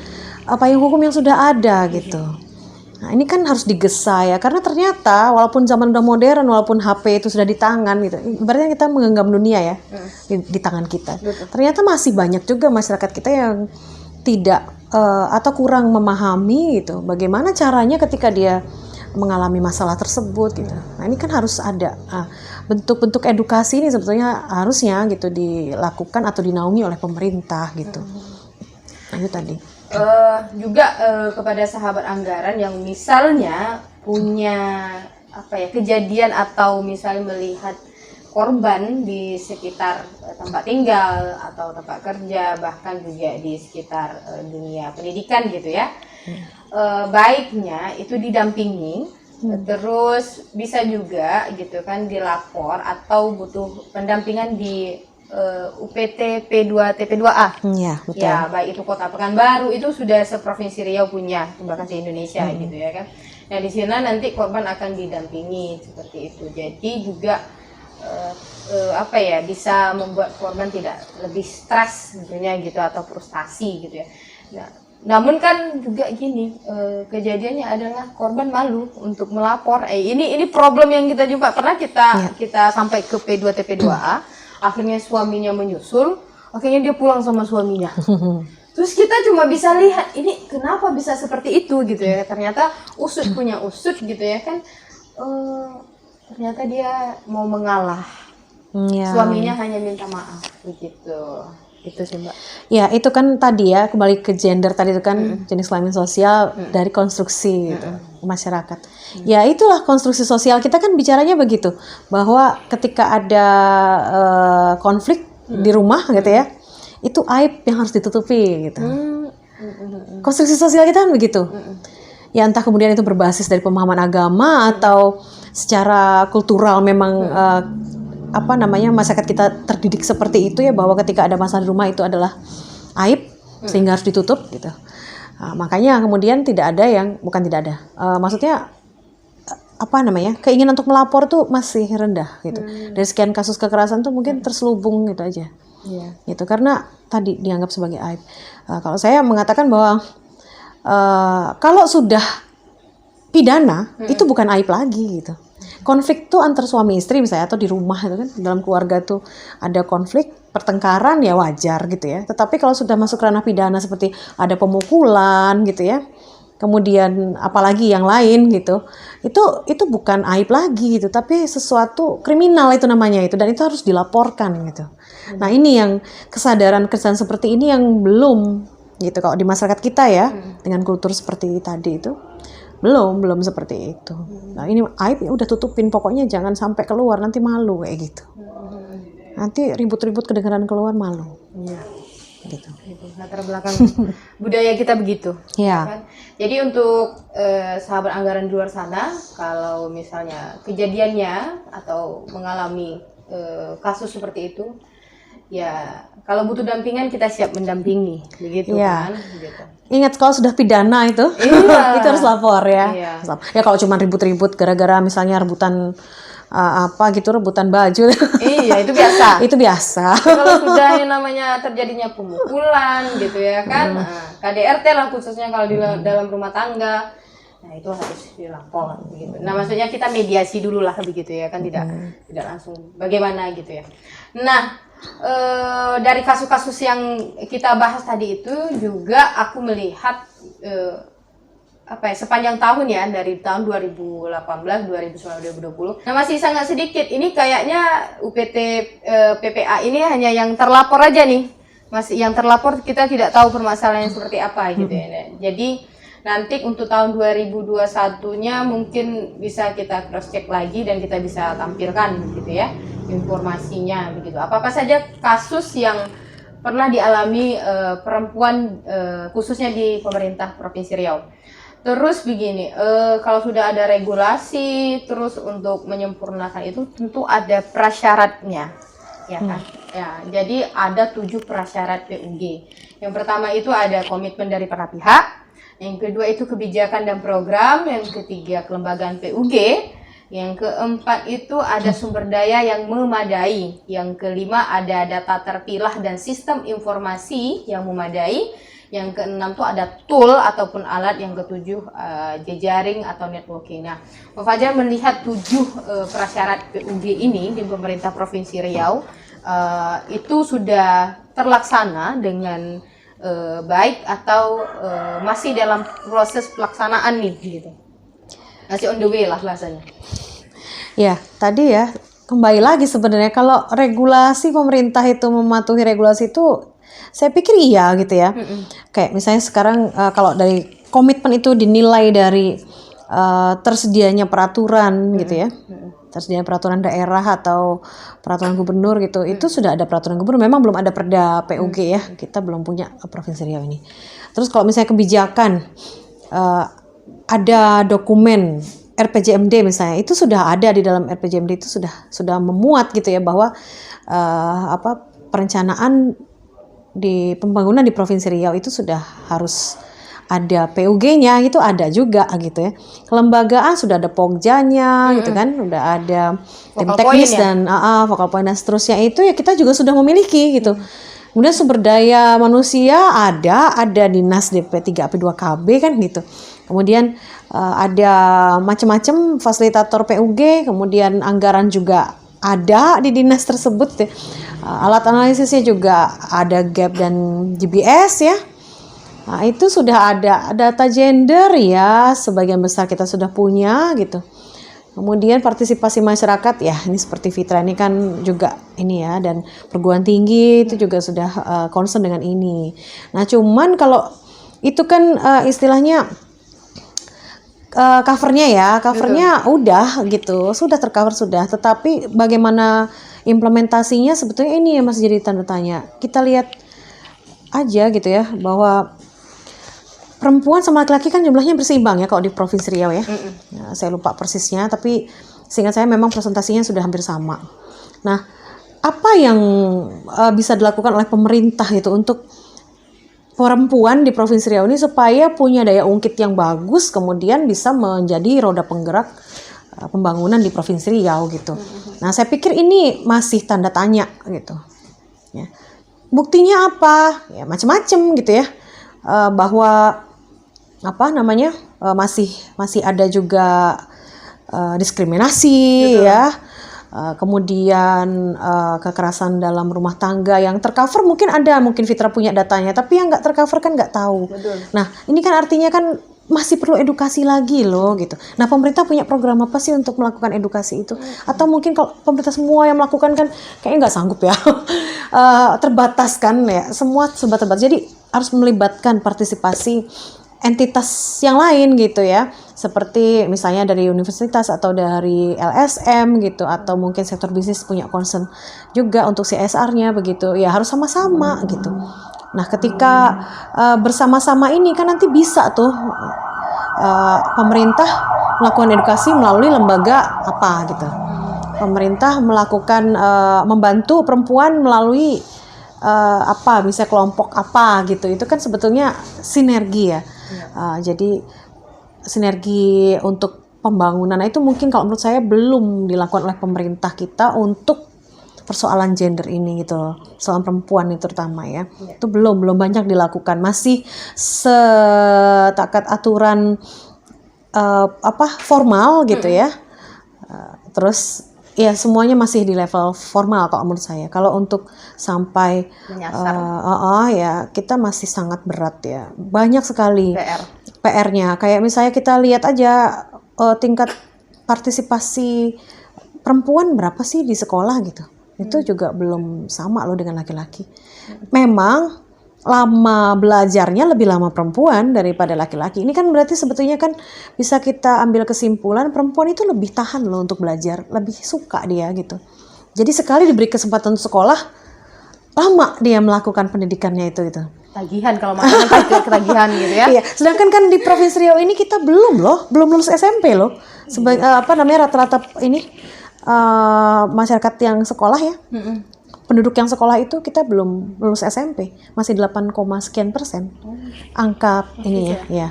payung hukum yang sudah ada gitu. Nah ini kan harus digesa ya, karena ternyata walaupun zaman udah modern, walaupun HP itu sudah di tangan gitu, ibaratnya kita menggenggam dunia ya di tangan kita. Ternyata masih banyak juga masyarakat kita yang tidak atau kurang memahami gitu, bagaimana caranya ketika dia mengalami masalah tersebut gitu. Nah ini kan harus ada bentuk-bentuk edukasi ini sebetulnya harusnya gitu dilakukan atau dinaungi oleh pemerintah gitu. Nah, itu tadi. Juga kepada sahabat anggaran yang misalnya punya kejadian atau misalnya melihat korban di sekitar tempat tinggal atau tempat kerja, bahkan juga di sekitar dunia pendidikan gitu ya. Baiknya itu didampingi, terus bisa juga gitu kan dilapor atau butuh pendampingan di UPT P2 TP2A. Ya, betul. Ya, baik itu Kota Pekanbaru, itu sudah seprovinsi Riau punya, bahkan se Indonesia gitu ya kan. Nah, di sana nanti korban akan didampingi seperti itu. Jadi juga bisa membuat korban tidak lebih stres tentunya gitu atau frustasi gitu ya. Nah, namun kan juga gini, kejadiannya adalah korban malu untuk melapor. Ini problem yang kita jumpa, pernah kita sampai ke P2 TP2A. Akhirnya suaminya menyusul, akhirnya dia pulang sama suaminya. Terus kita cuma bisa lihat ini kenapa bisa seperti itu gitu ya. Ternyata usut punya usut gitu ya kan. Ternyata dia mau mengalah. Suaminya hanya minta maaf begitu. Itu sih Mbak. Ya itu kan tadi ya, kembali ke gender tadi itu kan jenis kelamin sosial dari konstruksi gitu, masyarakat. Ya itulah konstruksi sosial kita kan bicaranya begitu, bahwa ketika ada konflik di rumah gitu ya, itu aib yang harus ditutupi gitu. Konstruksi sosial kita kan begitu. Ya entah kemudian itu berbasis dari pemahaman agama atau secara kultural memang masyarakat kita terdidik seperti itu ya, bahwa ketika ada masalah di rumah itu adalah aib sehingga harus ditutup gitu. Makanya kemudian keinginan untuk melapor tuh masih rendah gitu. Dari sekian kasus kekerasan tuh mungkin terselubung gitu aja. gitu karena tadi dianggap sebagai aib. Kalau saya mengatakan bahwa kalau sudah pidana itu bukan aib lagi gitu. Konflik tuh antar suami istri misalnya atau di rumah itu kan dalam keluarga tuh ada konflik pertengkaran ya wajar gitu ya. Tetapi kalau sudah masuk ranah pidana seperti ada pemukulan gitu ya, kemudian apalagi yang lain gitu, itu bukan aib lagi gitu, tapi sesuatu kriminal itu namanya itu dan itu harus dilaporkan gitu. Nah ini yang kesadaran seperti ini yang belum gitu kalau di masyarakat kita ya dengan kultur seperti tadi itu. Belum seperti itu. Nah ini aib ya udah tutupin pokoknya jangan sampai keluar nanti malu kayak gitu. Nanti ribut-ribut kedengeran keluar malu. Gitu. Latar belakang budaya kita begitu. Kan? Jadi untuk sahabat anggaran di luar sana, kalau misalnya kejadiannya atau mengalami kasus seperti itu, ya kalau butuh dampingan kita siap mendampingi, begitu kan? Gitu. Ingat kalau sudah pidana itu, itu harus lapor ya. Ya kalau cuma ribut-ribut gara-gara misalnya rebutan rebutan baju. Iya itu biasa. Itu biasa. Kalau sudah yang namanya terjadinya pemukulan gitu ya kan, KDRT lah khususnya kalau di dalam rumah tangga, nah itu harus dilapor gitu. Nah maksudnya kita mediasi dulu lah begitu ya kan, tidak langsung bagaimana gitu ya. Nah dari kasus-kasus yang kita bahas tadi itu juga aku melihat sepanjang tahun ya dari tahun 2018, 2019, 2020. Nah masih sangat sedikit. Ini kayaknya UPT PPA ini hanya yang terlapor aja nih. Masih yang terlapor kita tidak tahu permasalahan seperti apa gitu ya. Jadi nanti untuk tahun 2021-nya mungkin bisa kita cross check lagi dan kita bisa tampilkan gitu ya informasinya begitu. Apa saja kasus yang pernah dialami perempuan khususnya di pemerintah Provinsi Riau. Terus begini, kalau sudah ada regulasi, terus untuk menyempurnakan itu tentu ada prasyaratnya, ya kan? Ya, jadi ada 7 prasyarat PUG. Yang pertama itu ada komitmen dari para pihak, yang kedua itu kebijakan dan program, yang ketiga kelembagaan PUG, yang keempat itu ada sumber daya yang memadai, yang kelima ada data terpilah dan sistem informasi yang memadai, yang keenam itu ada tool ataupun alat, yang ketujuh jejaring atau networking. Nah, Pak Fajar melihat 7 prasyarat PUG ini di pemerintah Provinsi Riau itu sudah terlaksana dengan baik atau masih dalam proses pelaksanaan nih gitu. Masih on the way lah bahasanya. Ya, tadi ya kembali lagi sebenarnya kalau regulasi pemerintah itu mematuhi regulasi itu saya pikir iya gitu ya. Kayak misalnya sekarang kalau dari komitmen itu dinilai dari tersedianya peraturan gitu ya. Tersedianya peraturan daerah atau peraturan gubernur gitu. Itu sudah ada peraturan gubernur, memang belum ada perda PUG ya. Kita belum punya Provinsi Riau ini. Terus kalau misalnya kebijakan ada dokumen RPJMD misalnya, itu sudah ada di dalam RPJMD itu sudah memuat gitu ya bahwa perencanaan di pembangunan di Provinsi Riau itu sudah harus ada PUG-nya, itu ada juga gitu ya. Kelembagaan sudah ada Pokjanya gitu kan, udah ada tim teknis dan focal point dan seterusnya, itu ya kita juga sudah memiliki gitu. Kemudian sumber daya manusia ada Dinas DP3 AP2KB kan gitu. Kemudian ada macam-macam fasilitator PUG, kemudian anggaran juga ada di dinas tersebut ya. Alat analisisnya juga ada GAP dan GBS ya. Nah, itu sudah ada data gender ya, sebagian besar kita sudah punya gitu. Kemudian partisipasi masyarakat ya, ini seperti Fitra ini kan juga ini ya, dan perguruan tinggi itu juga sudah concern dengan ini. Nah, cuman kalau itu kan istilahnya covernya udah gitu, sudah tercover sudah, tetapi bagaimana implementasinya sebetulnya ini yang masih jadi tanda tanya. Kita lihat aja gitu ya bahwa perempuan sama laki-laki kan jumlahnya berseimbang ya kalau di Provinsi Riau ya. Ya, saya lupa persisnya, tapi seingat saya memang presentasinya sudah hampir sama. Nah, apa yang bisa dilakukan oleh pemerintah itu untuk perempuan di Provinsi Riau ini supaya punya daya ungkit yang bagus, kemudian bisa menjadi roda penggerak pembangunan di Provinsi Riau gitu. Nah, saya pikir ini masih tanda tanya gitu. Ya. buktinya apa? Ya macam-macam gitu ya. Bahwa apa namanya masih ada juga diskriminasi ya. Kemudian kekerasan dalam rumah tangga yang tercover mungkin Fitra punya datanya, tapi yang nggak tercover kan nggak tahu. Betul. Nah ini kan artinya kan masih perlu edukasi lagi loh gitu. Nah pemerintah punya program apa sih untuk melakukan edukasi itu? Atau mungkin kalau pemerintah semua yang melakukan kan kayaknya nggak sanggup ya. Terbatas kan ya, semua serba terbatas. Jadi harus melibatkan partisipasi entitas yang lain gitu ya, seperti misalnya dari universitas atau dari LSM gitu, atau mungkin sektor bisnis punya concern juga untuk CSR-nya begitu ya, harus sama-sama gitu. Nah ketika bersama-sama ini kan nanti bisa tuh pemerintah melakukan edukasi melalui lembaga apa gitu, pemerintah melakukan membantu perempuan melalui apa misalnya kelompok apa gitu, itu kan sebetulnya sinergi ya. Jadi sinergi untuk pembangunan itu mungkin kalau menurut saya belum dilakukan oleh pemerintah kita untuk persoalan gender ini gitu loh, soal perempuan itu terutama ya. Itu belum banyak dilakukan, masih setakat aturan formal gitu ya. Terus ya semuanya masih di level formal kalau menurut saya. Kalau untuk sampai ya kita masih sangat berat ya. Banyak sekali PR-nya. Kayak misalnya kita lihat aja tingkat partisipasi perempuan berapa sih di sekolah gitu. Itu juga belum sama loh dengan laki-laki. Memang lama belajarnya lebih lama perempuan daripada laki-laki. Ini kan berarti sebetulnya kan bisa kita ambil kesimpulan perempuan itu lebih tahan loh untuk belajar, lebih suka dia gitu. Jadi sekali diberi kesempatan sekolah, lama dia melakukan pendidikannya itu gitu. Tagihan kalau masalah ketagihan gitu ya. Iya, sedangkan kan di Provinsi Riau ini kita belum lulus SMP loh. Rata-rata ini masyarakat yang sekolah ya. Penduduk yang sekolah itu kita belum lulus SMP, masih 8, sekian persen angka ini ya.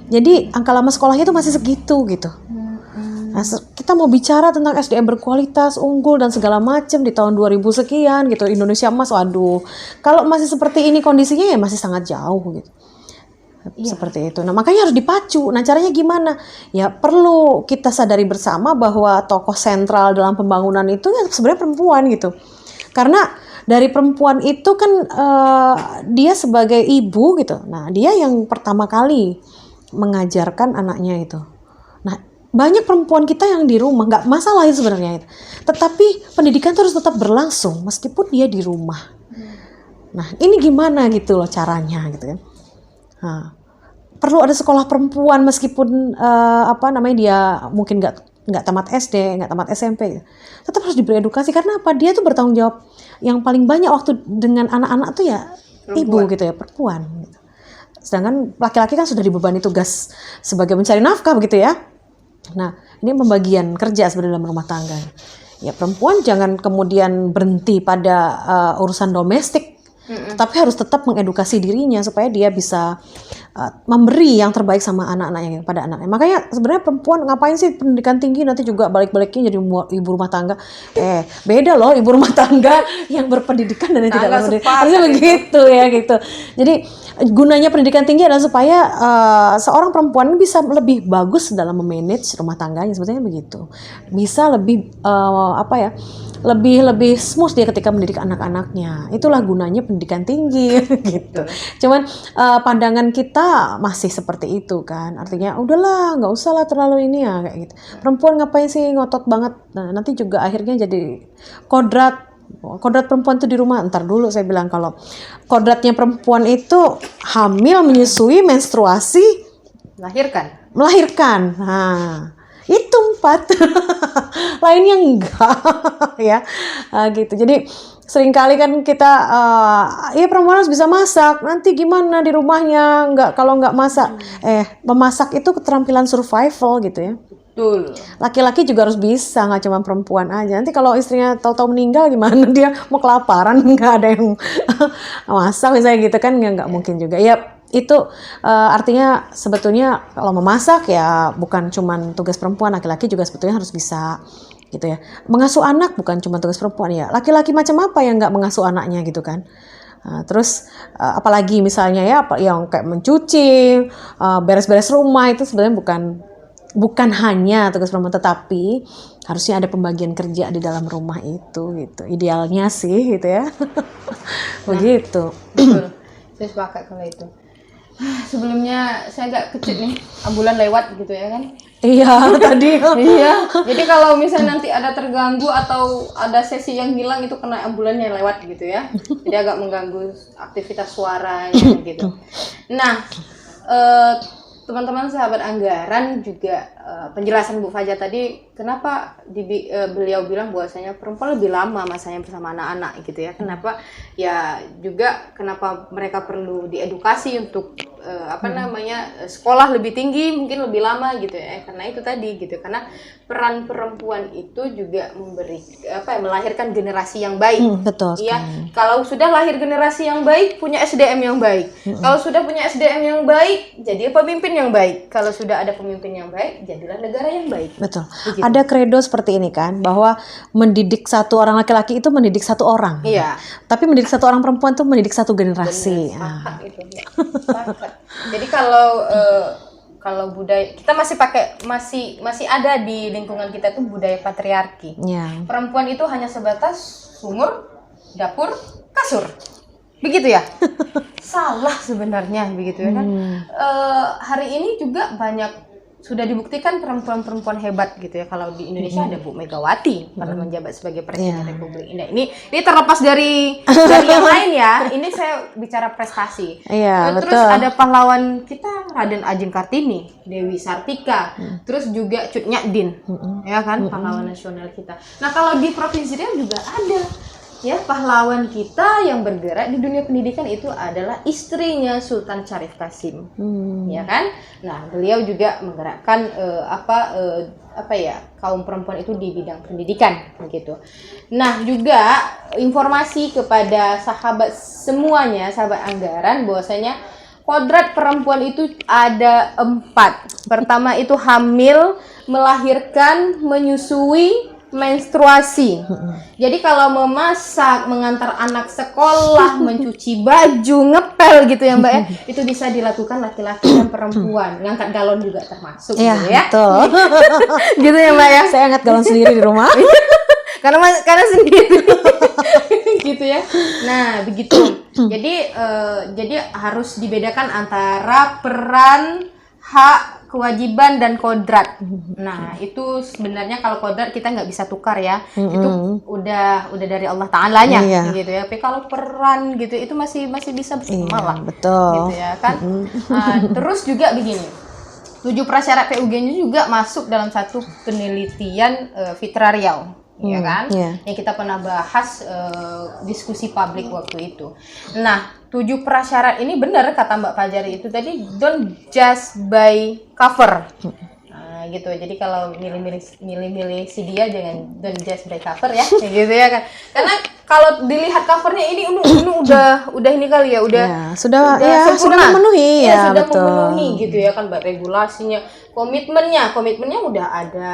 Jadi angka lama sekolahnya itu masih segitu gitu. Nah, kita mau bicara tentang SDM berkualitas, unggul dan segala macam di tahun 2000 sekian gitu, Indonesia emas, waduh. Kalau masih seperti ini kondisinya ya masih sangat jauh gitu. Seperti itu. Nah, makanya harus dipacu. Nah, caranya gimana? Ya perlu kita sadari bersama bahwa tokoh sentral dalam pembangunan itu ya sebenarnya perempuan gitu. Karena dari perempuan itu kan dia sebagai ibu gitu. Nah, dia yang pertama kali mengajarkan anaknya itu. Nah, banyak perempuan kita yang di rumah, nggak masalah itu sebenarnya itu. Tetapi pendidikan itu harus tetap berlangsung meskipun dia di rumah. Nah, ini gimana gitu loh caranya gitu kan. Nah, perlu ada sekolah perempuan meskipun dia mungkin nggak tamat SD, nggak tamat SMP, tetap harus diberi edukasi karena apa? Dia tuh bertanggung jawab yang paling banyak waktu dengan anak-anak tuh ya perempuan. Ibu gitu ya, perempuan. Gitu. Sedangkan laki-laki kan sudah dibebani tugas sebagai mencari nafkah begitu ya. Nah, ini pembagian kerja sebenarnya dalam rumah tangga. Ya perempuan jangan kemudian berhenti pada urusan domestik. Tapi harus tetap mengedukasi dirinya supaya dia bisa memberi yang terbaik sama anak-anaknya pada anaknya. Makanya sebenarnya perempuan ngapain sih pendidikan tinggi nanti juga balik-baliknya jadi ibu rumah tangga. Beda loh ibu rumah tangga yang berpendidikan dan yang tidak berpendidikan. Harusnya begitu ya gitu. Jadi gunanya pendidikan tinggi adalah supaya seorang perempuan bisa lebih bagus dalam memanage rumah tangganya, sebetulnya begitu. Bisa lebih lebih smooth dia ketika mendidik anak-anaknya. Itulah gunanya pendidikan tinggi gitu. Cuman pandangan kita masih seperti itu kan. Artinya udahlah, nggak usah lah terlalu ini ya kayak gitu. Perempuan ngapain sih ngotot banget. Nah, nanti juga akhirnya jadi kodrat perempuan itu di rumah. Ntar dulu saya bilang kalau kodratnya perempuan itu hamil, menyusui, menstruasi, melahirkan. Nah, itu 4 lainnya enggak ya gitu. Jadi seringkali kan kita perempuan harus bisa masak, nanti gimana di rumahnya kalau nggak masak. Memasak itu keterampilan survival gitu ya. Betul. Laki-laki juga harus bisa, nggak cuma perempuan aja. Nanti kalau istrinya tahu-tahu meninggal gimana, dia mau kelaparan, nggak ada yang masak misalnya gitu kan, nggak mungkin juga ya. Itu artinya sebetulnya kalau memasak ya bukan cuma tugas perempuan, laki-laki juga sebetulnya harus bisa gitu ya. Mengasuh anak bukan cuma tugas perempuan ya. Laki-laki macam apa yang nggak mengasuh anaknya gitu kan. Terus apalagi misalnya ya yang kayak mencuci, beres-beres rumah itu sebenarnya bukan hanya tugas perempuan, tetapi harusnya ada pembagian kerja di dalam rumah itu gitu. Idealnya sih gitu ya. Begitu. Betul. Saya sepakat kalau itu. Sebelumnya saya agak kecil nih, ambulan lewat gitu ya kan. Iya, tadi. Iya. Jadi kalau misalnya nanti ada terganggu atau ada sesi yang hilang itu kena ambulannya lewat gitu ya. Jadi agak mengganggu aktivitas suaranya gitu. Nah, teman-teman sahabat anggaran juga penjelasan Bu Fajar tadi kenapa beliau bilang bahwasanya perempuan lebih lama masanya bersama anak-anak gitu ya. Kenapa ya juga kenapa mereka perlu diedukasi untuk sekolah lebih tinggi, mungkin lebih lama gitu ya. Karena itu tadi gitu. Karena peran perempuan itu juga melahirkan generasi yang baik. Betul. Iya, kalau sudah lahir generasi yang baik, punya SDM yang baik. Kalau sudah punya SDM yang baik, jadi pemimpin yang baik. Kalau sudah ada pemimpin yang baik, jadilah negara yang baik. Betul. Begitu. Ada kredo seperti ini kan, bahwa mendidik satu orang laki-laki itu mendidik satu orang. Iya. Tapi mendidik satu orang perempuan itu mendidik satu generasi. Sepakat itu. Sepakat. Jadi kalau budaya kita masih ada di lingkungan kita tuh budaya patriarki. Ya. Perempuan itu hanya sebatas sumur, dapur, kasur. Begitu ya? Salah sebenarnya begitu ya kan. Hari ini juga banyak sudah dibuktikan perempuan-perempuan hebat gitu ya. Kalau di Indonesia ada Bu Megawati pernah menjabat sebagai Presiden Republik. Nah, ini terlepas dari yang lain ya. Ini saya bicara prestasi. Iya, Terus betul. ada pahlawan kita Raden Ajeng Kartini, Dewi Sartika, terus juga Cut Nyak-din, ya kan, pahlawan nasional kita. Nah, kalau di Provinsi Riau juga ada. Ya, pahlawan kita yang bergerak di dunia pendidikan itu adalah istrinya Sultan Syarif Qasim, ya kan? Nah, beliau juga menggerakkan kaum perempuan itu di bidang pendidikan, begitu. Nah, juga informasi kepada sahabat semuanya, sahabat anggaran, bahwasanya kodrat perempuan itu ada 4. Pertama itu hamil, melahirkan, menyusui, menstruasi. Jadi kalau memasak, mengantar anak sekolah, mencuci baju, ngepel gitu ya Mbak ya, itu bisa dilakukan laki-laki dan perempuan. Ngangkat galon juga termasuk Iya, gitu ya. betul. Gitu ya Mbak ya. Saya angkat galon sendiri di rumah. karena sendiri. Gitu ya. Nah, begitu. Jadi harus dibedakan antara peran, hak, kewajiban dan kodrat. Nah, itu sebenarnya kalau kodrat kita nggak bisa tukar ya. Itu udah dari Allah Ta'alanya gitu ya. Tapi kalau peran gitu itu masih bisa bersama lah. Betul. Gitu ya kan. Terus juga begini. 7 prasyarat PUG-nya juga masuk dalam satu penelitian Fitra Riau. Ya kan? Yang kita pernah bahas diskusi publik waktu itu. Nah, 7 prasyarat ini benar kata Mbak Fajari itu tadi, don't just by cover. Nah, gitu. Jadi kalau milih si dia jangan don't just by cover ya, gitu ya kan. Karena kalau dilihat covernya ini udah ini kali ya, udah sudah memenuhi ya, sudah memenuhi gitu ya kan, Mbak, regulasinya, komitmennya udah ada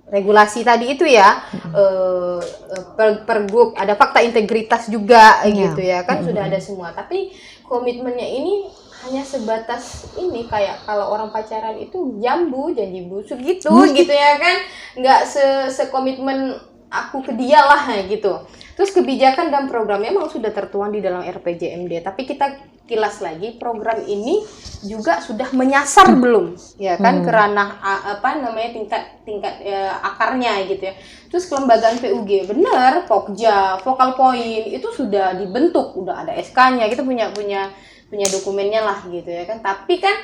regulasi tadi itu ya, pergub, ada fakta integritas juga gitu ya kan, sudah ada semua. Tapi komitmennya ini hanya sebatas ini, kayak kalau orang pacaran itu jambu, janji busuk gitu gitu ya kan, nggak sekomitmen aku ke dia lah gitu. Terus kebijakan dan programnya memang sudah tertuang di dalam RPJMD, tapi kita kilas lagi, program ini juga sudah menyasar belum ya kan ke ranah tingkat akarnya gitu ya. Terus kelembagaan PUG benar, Pokja, Focal Point itu sudah dibentuk, udah ada SK-nya, kita punya dokumennya lah gitu ya kan. Tapi kan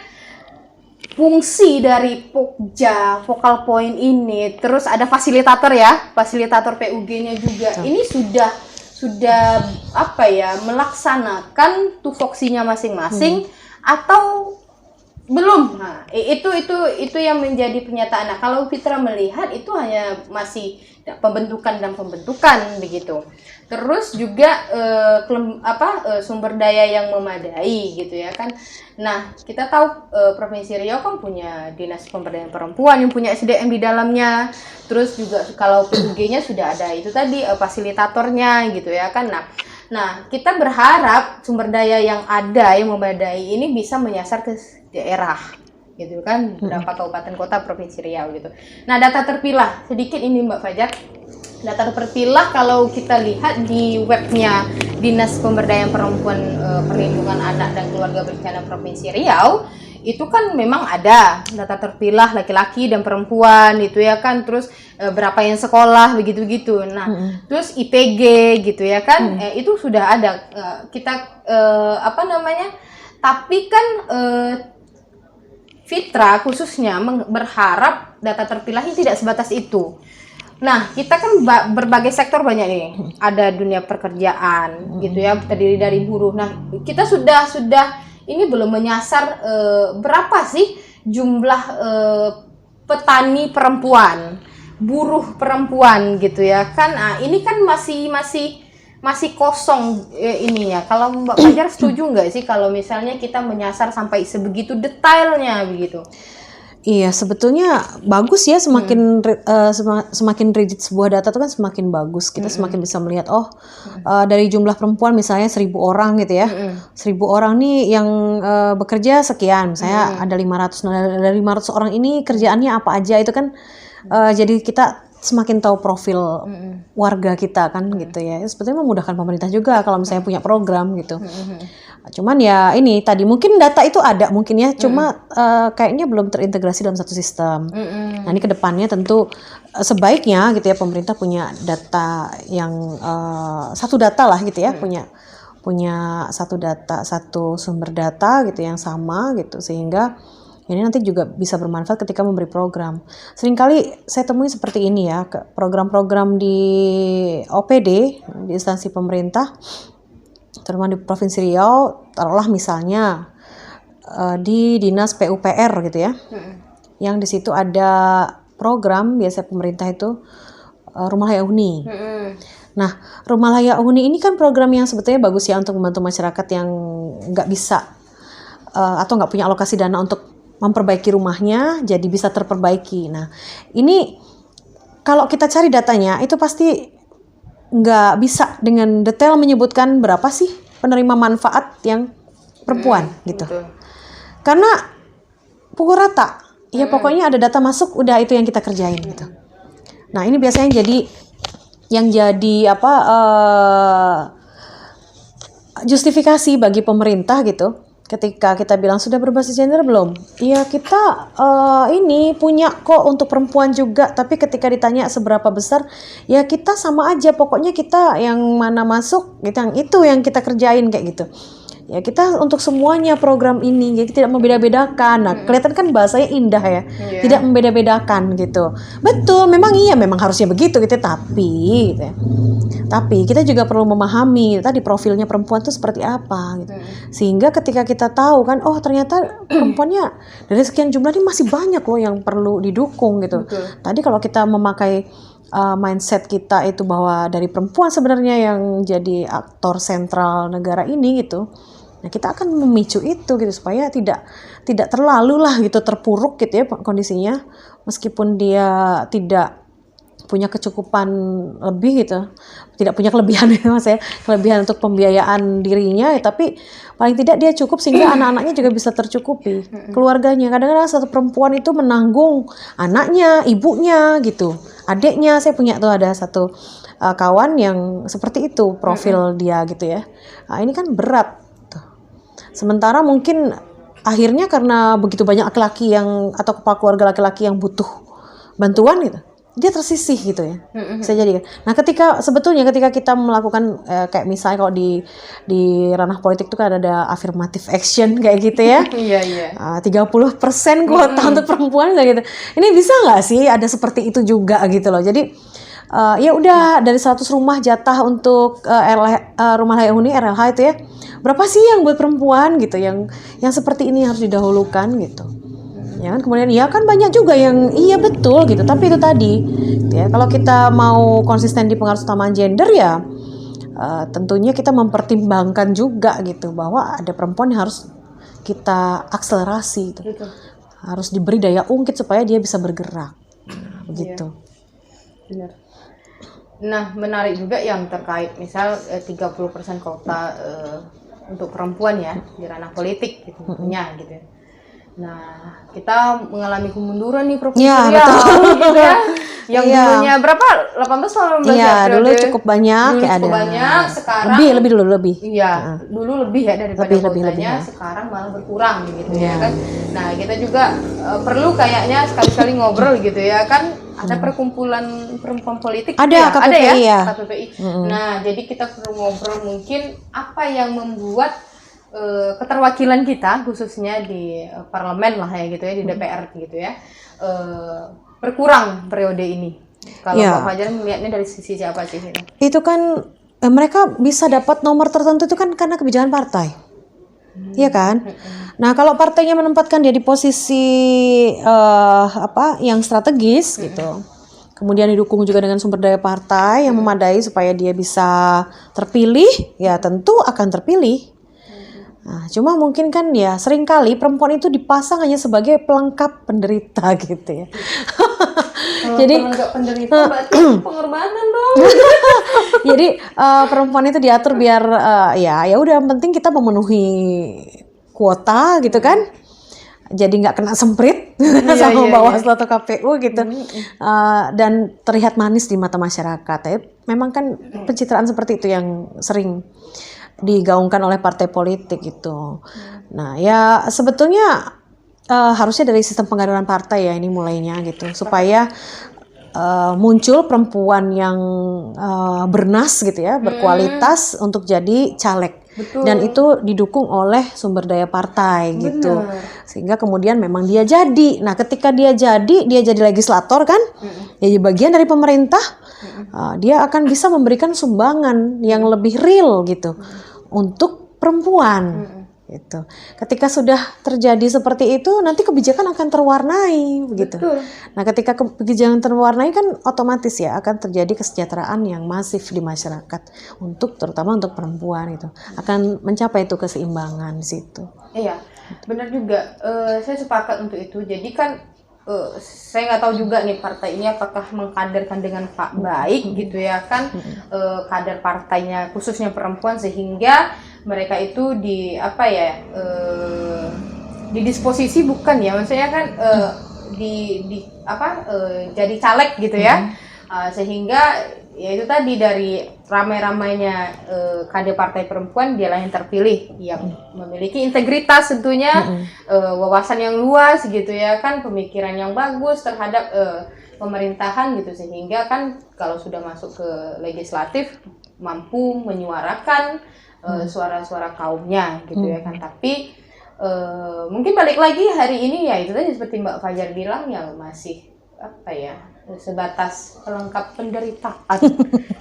fungsi dari Pokja, Focal Point ini, terus ada fasilitator ya, fasilitator PUG-nya juga. Ini sudah melaksanakan tupoksinya masing-masing, atau Belum. Nah, itu yang menjadi pernyataan. Nah, kalau Fitra melihat itu hanya masih pembentukan dan pembentukan begitu. Terus juga sumber daya yang memadai gitu ya kan. Nah, kita tahu Provinsi Riau kan punya Dinas Pemberdayaan Perempuan yang punya SDM di dalamnya. Terus juga kalau PUG-nya sudah ada itu tadi fasilitatornya gitu ya kan. Nah, kita berharap sumber daya yang ada yang memadai ini bisa menyasar ke daerah gitu kan, beberapa kabupaten kota Provinsi Riau gitu. Nah, data terpilah sedikit ini Mbak Fajar. Data terpilah kalau kita lihat di webnya Dinas Pemberdayaan Perempuan, Perlindungan Anak dan Keluarga Berencana Provinsi Riau, itu kan memang ada data terpilah laki-laki dan perempuan itu ya kan, terus berapa yang sekolah begitu-gitu. Nah, terus IPG gitu ya kan, itu sudah ada. Tapi kan Fitra khususnya berharap data terpilahnya tidak sebatas itu. Nah, kita kan berbagai sektor banyak nih. Ada dunia pekerjaan gitu ya, terdiri dari buruh. Nah, kita sudah ini belum menyasar berapa sih jumlah petani perempuan, buruh perempuan gitu ya kan. Nah, ini kan masih kosong ininya. Kalau Mbak Fajar setuju nggak sih kalau misalnya kita menyasar sampai sebegitu detailnya begitu? Iya, sebetulnya bagus ya, semakin rigid sebuah data itu kan semakin bagus. Kita semakin bisa melihat dari jumlah perempuan misalnya 1.000 orang gitu ya. 1.000 orang nih yang bekerja sekian, misalnya ada 500. Nah, dari 500 orang ini kerjaannya apa aja itu kan jadi kita semakin tahu profil warga kita kan gitu ya. Sebetulnya memudahkan pemerintah juga kalau misalnya punya program gitu. Cuman ya ini tadi mungkin data itu ada mungkin ya, cuma kayaknya belum terintegrasi dalam satu sistem. Nah, ini kedepannya tentu sebaiknya gitu ya pemerintah punya data yang satu data lah gitu ya, punya satu data, satu sumber data gitu yang sama gitu, sehingga ini nanti juga bisa bermanfaat ketika memberi program. Seringkali saya temui seperti ini ya, program-program di OPD, di instansi pemerintah, terutama di Provinsi Riau, taruhlah misalnya di Dinas PUPR gitu ya, yang di situ ada program biasa pemerintah itu Rumah Layak Huni. Nah, Rumah Layak Huni ini kan program yang sebetulnya bagus ya untuk membantu masyarakat yang nggak bisa atau nggak punya alokasi dana untuk memperbaiki rumahnya, jadi bisa terperbaiki. Nah, ini kalau kita cari datanya itu pasti nggak bisa dengan detail menyebutkan berapa sih penerima manfaat yang perempuan gitu. Betul. Karena pukul rata, ya pokoknya ada data masuk, udah itu yang kita kerjain gitu. Nah, ini biasanya yang jadi justifikasi bagi pemerintah gitu. Ketika kita bilang sudah berbasis gender belum? Iya, kita ini punya kok untuk perempuan juga, tapi ketika ditanya seberapa besar, ya kita sama aja, pokoknya kita yang mana masuk, itu yang kita kerjain kayak gitu. Ya kita untuk semuanya program ini, jadi tidak membeda-bedakan. Nah, kelihatan kan bahasanya indah ya, tidak membeda-bedakan gitu. Betul, memang harusnya begitu gitu, tapi gitu ya. Tapi kita juga perlu memahami tadi profilnya perempuan itu seperti apa gitu. Sehingga ketika kita tahu kan, oh ternyata perempuannya dari sekian jumlah ini masih banyak loh yang perlu didukung gitu. Betul. Tadi kalau kita memakai mindset kita itu bahwa dari perempuan sebenarnya yang jadi aktor sentral negara ini gitu. Nah, kita akan memicu itu gitu supaya tidak terlalu lah gitu terpuruk gitu ya kondisinya, meskipun dia tidak punya kecukupan lebih gitu, tidak punya kelebihan kelebihan untuk pembiayaan dirinya ya, tapi paling tidak dia cukup sehingga anak-anaknya juga bisa tercukupi, keluarganya. Kadang-kadang satu perempuan itu menanggung anaknya, ibunya gitu, adiknya. Saya punya tuh ada satu kawan yang seperti itu profil dia gitu ya. Nah, ini kan berat tuh. Sementara mungkin akhirnya karena begitu banyak laki-laki atau kepala keluarga laki-laki yang butuh bantuan gitu, dia tersisih gitu ya. Bisa jadi. Nah, ketika kita melakukan kayak misalnya kalau di ranah politik itu kan ada affirmative action kayak gitu ya. Iya. 30% kuota untuk perempuan gitu. Ini bisa nggak sih ada seperti itu juga gitu loh. Jadi ya udah dari 100 rumah jatah untuk rumah layak huni RLH itu ya, berapa sih yang buat perempuan gitu, yang seperti ini harus didahulukan gitu. Ya kan, kemudian ya kan banyak juga yang iya betul gitu, tapi itu tadi gitu ya, kalau kita mau konsisten di pengaruh utamaan gender ya tentunya kita mempertimbangkan juga gitu bahwa ada perempuan yang harus kita akselerasi gitu. Harus diberi daya ungkit supaya dia bisa bergerak begitu. Benar. Nah, menarik juga yang terkait misal 30% kota untuk perempuan ya di ranah politik gitu punya gitu ya. Nah, kita mengalami kemunduran nih Prof. Ya, betul. Gitu ya. Yang dulunya berapa? 18 atau 19 ya? Iya, dulu cukup banyak. Dulu cukup ada. banyak, sekarang lebih. Iya, dulu lebih ya daripada kotanya, sekarang malah berkurang gitu ya kan. Nah, kita juga perlu kayaknya sekali-kali ngobrol gitu ya kan. Ada perkumpulan perempuan politik ada, ya? KPPI, ada ya, ya. KPPI. Nah, jadi kita perlu ngobrol mungkin apa yang membuat keterwakilan kita khususnya di parlemen lah ya gitu ya, di DPR gitu ya, berkurang periode ini. Kalau Pak Fajar melihatnya dari sisi siapa sih? Itu kan mereka bisa dapat nomor tertentu itu kan karena kebijakan partai. Iya kan? Nah, kalau partainya menempatkan dia di posisi yang strategis gitu. Kemudian didukung juga dengan sumber daya partai yang memadai supaya dia bisa terpilih, ya tentu akan terpilih. Nah, cuma mungkin kan ya seringkali perempuan itu dipasang hanya sebagai pelengkap penderita gitu ya. Jadi pelengkap penderita berarti pengorbanan dong. Jadi perempuan itu diatur biar ya udah yang penting kita memenuhi kuota gitu kan. Jadi nggak kena semprit sama Bawaslu atau KPU gitu. Dan terlihat manis di mata masyarakat. Memang kan pencitraan seperti itu yang sering digaungkan oleh partai politik gitu. Nah, ya sebetulnya harusnya dari sistem pengkaderan partai ya ini mulainya gitu, supaya muncul perempuan yang bernas gitu ya, berkualitas untuk jadi caleg. Betul. Dan itu didukung oleh sumber daya partai gitu. Sehingga kemudian memang dia jadi. Nah, ketika dia jadi legislator kan, jadi bagian dari pemerintah, dia akan bisa memberikan sumbangan yang lebih real gitu untuk perempuan. Gitu. Ketika sudah terjadi seperti itu, nanti kebijakan akan terwarnai begitu. Betul. Nah, ketika kebijakan terwarnai kan otomatis ya akan terjadi kesejahteraan yang masif di masyarakat terutama untuk perempuan itu. Akan mencapai itu keseimbangan di situ. Iya, benar juga. Saya sepakat untuk itu. Jadi kan saya nggak tahu juga nih partai ini apakah mengkaderkan dengan baik gitu ya kan, kader partainya khususnya perempuan sehingga mereka itu didisposisi bukan ya, maksudnya kan jadi caleg gitu ya, sehingga ya itu tadi dari ramai-ramainya kader partai perempuan dialah yang terpilih yang memiliki integritas tentunya, wawasan yang luas gitu ya kan, pemikiran yang bagus terhadap pemerintahan gitu, sehingga kan kalau sudah masuk ke legislatif mampu menyuarakan suara-suara kaumnya gitu ya kan. Tapi mungkin balik lagi hari ini ya itu tadi seperti Mbak Fajar bilang yang masih sebatas pelengkap penderitaan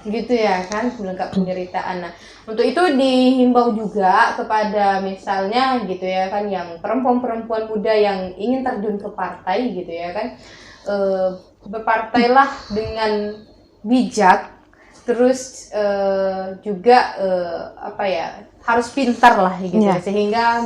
gitu ya kan, pelengkap penderitaan. Nah, untuk itu dihimbau juga kepada misalnya gitu ya kan yang perempuan-perempuan muda yang ingin terjun ke partai gitu ya kan, berpartailah dengan bijak, terus juga harus pintar lah gitu ya, sehingga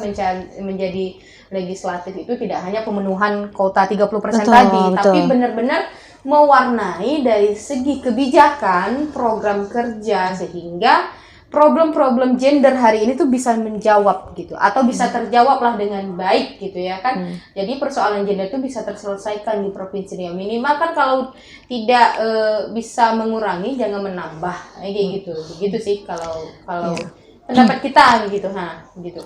menjadi legislatif itu tidak hanya pemenuhan kuota 30% tadi, tapi benar-benar mewarnai dari segi kebijakan, program kerja, sehingga problem-problem gender hari ini tuh bisa menjawab gitu, atau bisa terjawab lah dengan baik gitu ya kan. Jadi persoalan gender itu bisa terselesaikan di provinsi yang minimal kan, kalau tidak bisa mengurangi jangan menambah kayak gitu sih kalau pendapat kita gitu gitu.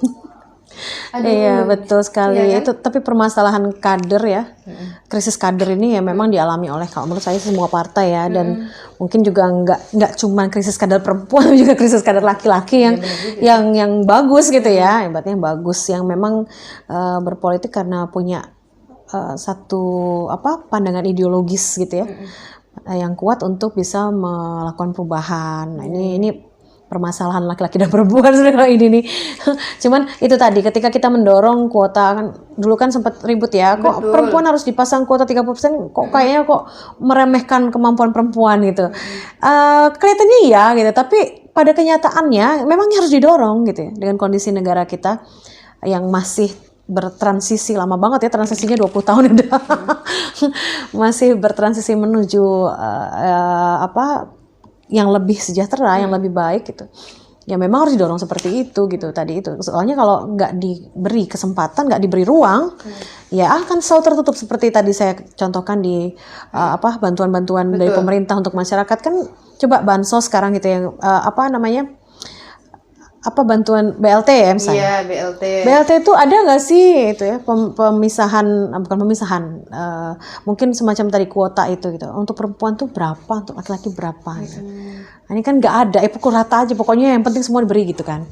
Iya betul sekali ya, kan? Itu tapi permasalahan kader ya, krisis kader ini ya memang dialami oleh kalau menurut saya semua partai ya, dan mungkin juga nggak cuma krisis kader perempuan, juga krisis kader laki-laki yang bagus gitu ya, hebatnya yang bagus, yang memang berpolitik karena punya satu pandangan ideologis gitu ya. yang kuat untuk bisa melakukan perubahan. Nah, ini permasalahan laki-laki dan perempuan sebenarnya ini nih. Cuman itu tadi ketika kita mendorong kuota, kan dulu kan sempat ribut ya, kok Betul. perempuan harus dipasang kuota 30%, kok kayaknya kok meremehkan kemampuan perempuan gitu. Kelihatannya iya gitu, tapi pada kenyataannya memang harus didorong gitu ya, dengan kondisi negara kita yang masih bertransisi lama banget ya, transisinya 20 tahun udah. Masih bertransisi menuju yang lebih sejahtera, yang lebih baik gitu. Ya memang harus didorong seperti itu gitu tadi itu. Soalnya kalau nggak diberi kesempatan, nggak diberi ruang, ya akan selalu tertutup seperti tadi saya contohkan di bantuan-bantuan dari pemerintah untuk masyarakat kan. Coba bansos sekarang gitu yang bantuan BLT ya misalnya. Iya, BLT. BLT itu ada nggak sih itu ya bukan pemisahan, mungkin semacam tadi kuota itu gitu. Untuk perempuan tuh berapa, untuk laki-laki berapa gitu. Nah, ini kan nggak ada, pukul rata aja pokoknya yang penting semua diberi gitu kan.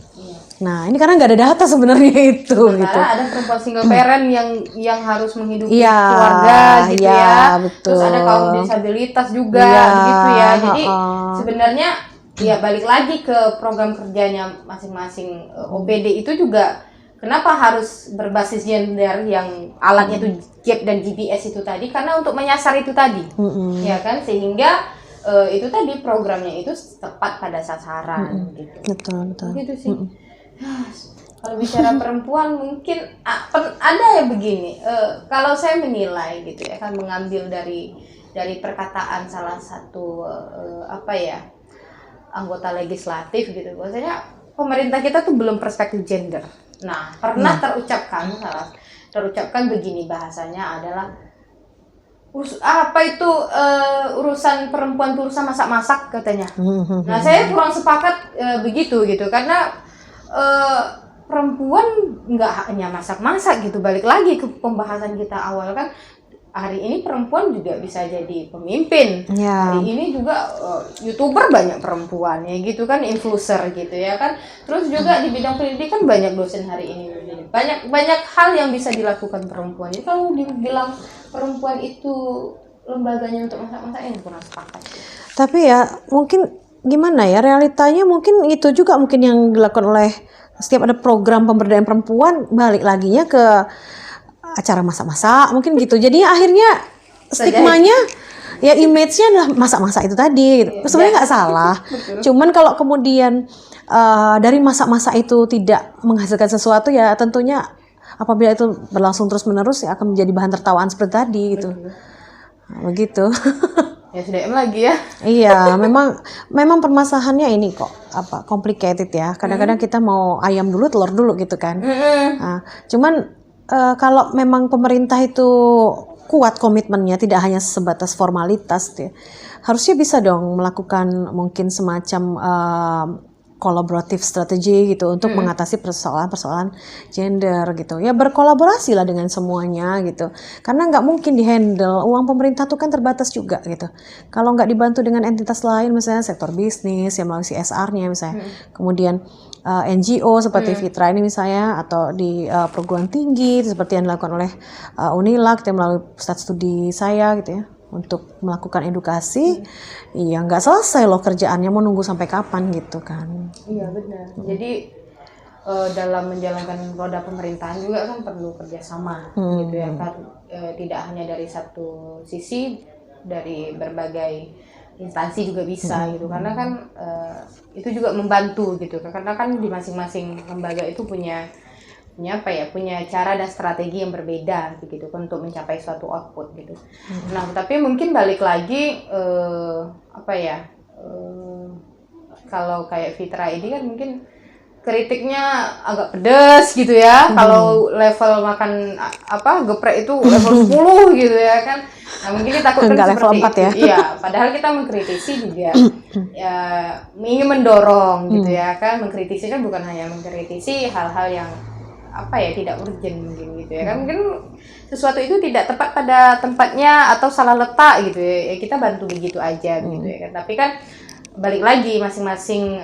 Nah ini karena nggak ada data sebenarnya itu gitu. Ada perempuan single parent yang harus menghidupi Iya, keluarga gitu iya, ya. betul. Terus ada kaum disabilitas juga Iya, gitu ya. Jadi sebenarnya ya balik lagi ke program kerjanya masing-masing OPD itu juga kenapa harus berbasis gender yang alatnya itu JEP dan GPS itu tadi, karena untuk menyasar itu tadi. Ya kan, sehingga itu tadi programnya itu tepat pada sasaran gitu. Betul. Gitu sih. Kalau bicara perempuan mungkin ada ya begini. Kalau saya menilai gitu ya kan, mengambil dari perkataan salah satu anggota legislatif gitu, bahwasanya pemerintah kita tuh belum perspektif gender. Nah, pernah terucapkan begini, bahasanya adalah urusan perempuan tuh urusan masak-masak katanya. Nah, saya kurang sepakat begitu gitu, karena perempuan nggak hanya masak-masak gitu. Balik lagi ke pembahasan kita awal kan, hari ini perempuan juga bisa jadi pemimpin. Ya. Hari ini juga YouTuber banyak perempuan ya gitu kan, influencer gitu ya kan. Terus juga di bidang pendidikan banyak dosen hari ini. Banyak hal yang bisa dilakukan perempuan. Jadi kalau dibilang perempuan itu lembaganya untuk masak-masak, yang kurang sepakat. Tapi ya mungkin gimana ya, realitanya mungkin itu juga mungkin yang dilakukan oleh setiap ada program pemberdayaan perempuan, balik laginya ke acara masak-masak mungkin gitu. Jadi akhirnya stigmanya ya image-nya adalah masak-masak itu tadi gitu. Sebenarnya nggak salah. Cuman kalau kemudian dari masak-masak itu tidak menghasilkan sesuatu, ya tentunya apabila itu berlangsung terus-menerus ya akan menjadi bahan tertawaan seperti tadi gitu. Nah, begitu. Ya SDM lagi ya. Iya, memang permasalahannya ini kok complicated ya. Kadang-kadang kita mau ayam dulu telur dulu gitu kan. Nah, cuman kalau memang pemerintah itu kuat komitmennya, tidak hanya sebatas formalitas ya, harusnya bisa dong melakukan mungkin semacam collaborative strategi gitu untuk mengatasi persoalan-persoalan gender gitu. Ya berkolaborasi lah dengan semuanya gitu. Karena nggak mungkin dihandle, uang pemerintah tuh kan terbatas juga gitu. Kalau nggak dibantu dengan entitas lain, misalnya sektor bisnis yang melalui CSR-nya misalnya, kemudian NGO seperti Fitra ini misalnya, atau di perguruan tinggi seperti yang dilakukan oleh Unilak yang melalui pusat studi saya gitu ya, untuk melakukan edukasi. Iya, nggak selesai loh kerjaannya, mau nunggu sampai kapan gitu kan. Iya benar. Jadi dalam menjalankan roda pemerintahan juga kan perlu kerjasama gitu ya kan. Tidak hanya dari satu sisi, dari berbagai instansi juga bisa gitu, karena kan itu juga membantu gitu, karena kan di masing-masing lembaga itu punya cara dan strategi yang berbeda begitu untuk mencapai suatu output gitu. Nah, tapi mungkin balik lagi kalau kayak Fitra ini kan mungkin kritiknya agak pedas gitu ya. Kalau level makan geprek itu level 10 gitu ya kan. Nah, mungkin kita takutkan Enggak level 4 itu. ya. Iya, padahal kita mengkritisi juga ya ingin mendorong gitu ya kan. Mengkritisi kan bukan hanya mengkritisi hal-hal yang tidak urgent mungkin gitu ya kan. Mungkin sesuatu itu tidak tepat pada tempatnya atau salah letak gitu ya. Kita bantu begitu aja gitu ya kan. Tapi kan balik lagi masing-masing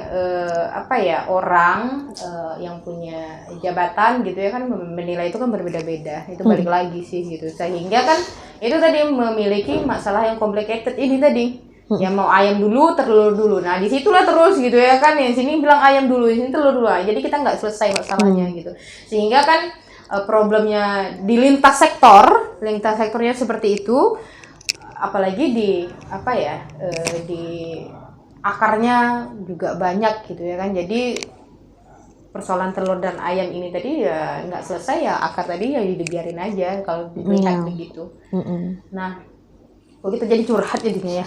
orang yang punya jabatan gitu ya kan menilai itu kan berbeda-beda. Itu balik lagi sih gitu. Sehingga kan itu tadi memiliki masalah yang complicated ini tadi. Ya mau ayam dulu, telur dulu. Nah, disitulah terus gitu ya kan. Yang sini bilang ayam dulu, yang sini telur dulu. Jadi kita nggak selesai masalahnya gitu. Sehingga kan problemnya di lintas sektornya seperti itu. Apalagi di di akarnya juga banyak gitu ya kan. Jadi persoalan telur dan ayam ini tadi ya nggak selesai ya, akar tadi ya dibiarin aja kalau dilihat begitu. Nah, kok kita jadi curhat jadinya ya.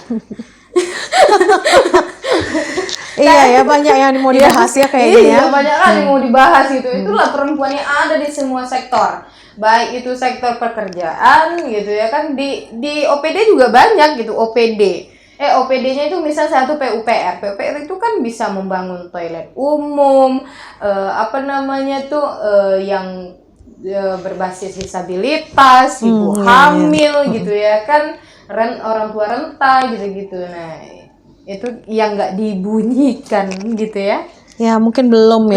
Iya ya, banyak yang mau dibahas ya kayaknya. Iya, banyak kan yang mau dibahas gitu. Itulah perempuan yang ada di semua sektor. Baik itu sektor pekerjaan gitu ya kan, di OPD juga banyak gitu, OPD. OPD-nya itu misal satu PUPR. PUPR itu kan bisa membangun toilet umum, yang berbasis disabilitas, ibu hamil gitu ya kan, orang tua renta gitu-gitu. Nah, itu yang nggak dibunyikan gitu ya. Ya mungkin belum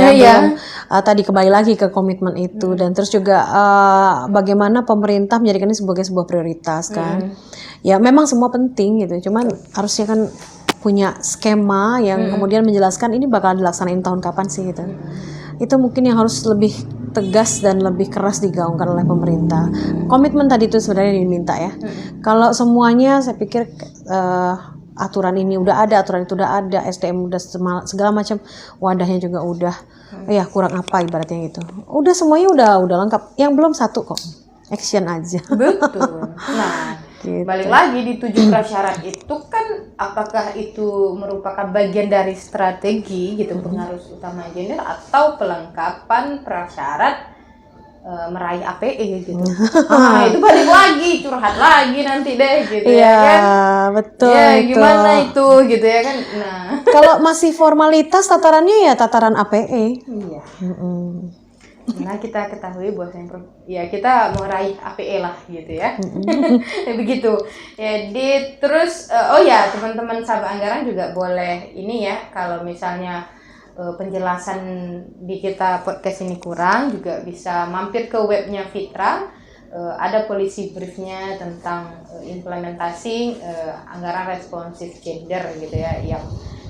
tadi kembali lagi ke komitmen itu dan terus juga bagaimana pemerintah menjadikan ini sebagai sebuah prioritas kan. Ya memang semua penting gitu, cuman harusnya kan punya skema yang kemudian menjelaskan ini bakal dilaksanain tahun kapan sih gitu. Itu mungkin yang harus lebih tegas dan lebih keras digaungkan oleh pemerintah. Komitmen tadi itu sebenarnya diminta ya. Kalau semuanya saya pikir aturan ini udah ada, aturan itu udah ada, SDM udah segala macam, wadahnya juga udah. Ya kurang apa ibaratnya gitu. Udah semuanya udah lengkap. Yang belum satu kok. Action aja. Betul. Nah, gitu. Balik lagi di 7 prasyarat itu kan apakah itu merupakan bagian dari strategi gitu pengaruh utama gender atau pelengkapan prasyarat meraih APE gitu. Itu balik lagi, curhat lagi nanti deh gitu ya kan. Betul. Ya gimana itu gitu ya kan. Nah, kalau masih formalitas tatarannya ya tataran APE. Iya. Nah, kita ketahui bahwasanya ya kita meraih APE lah gitu ya. Begitu. Jadi terus teman-teman sahabat anggaran juga boleh ini ya, kalau misalnya penjelasan di kita podcast ini kurang, juga bisa mampir ke webnya Fitra. Ada policy briefnya tentang implementasi anggaran responsif gender gitu ya, yang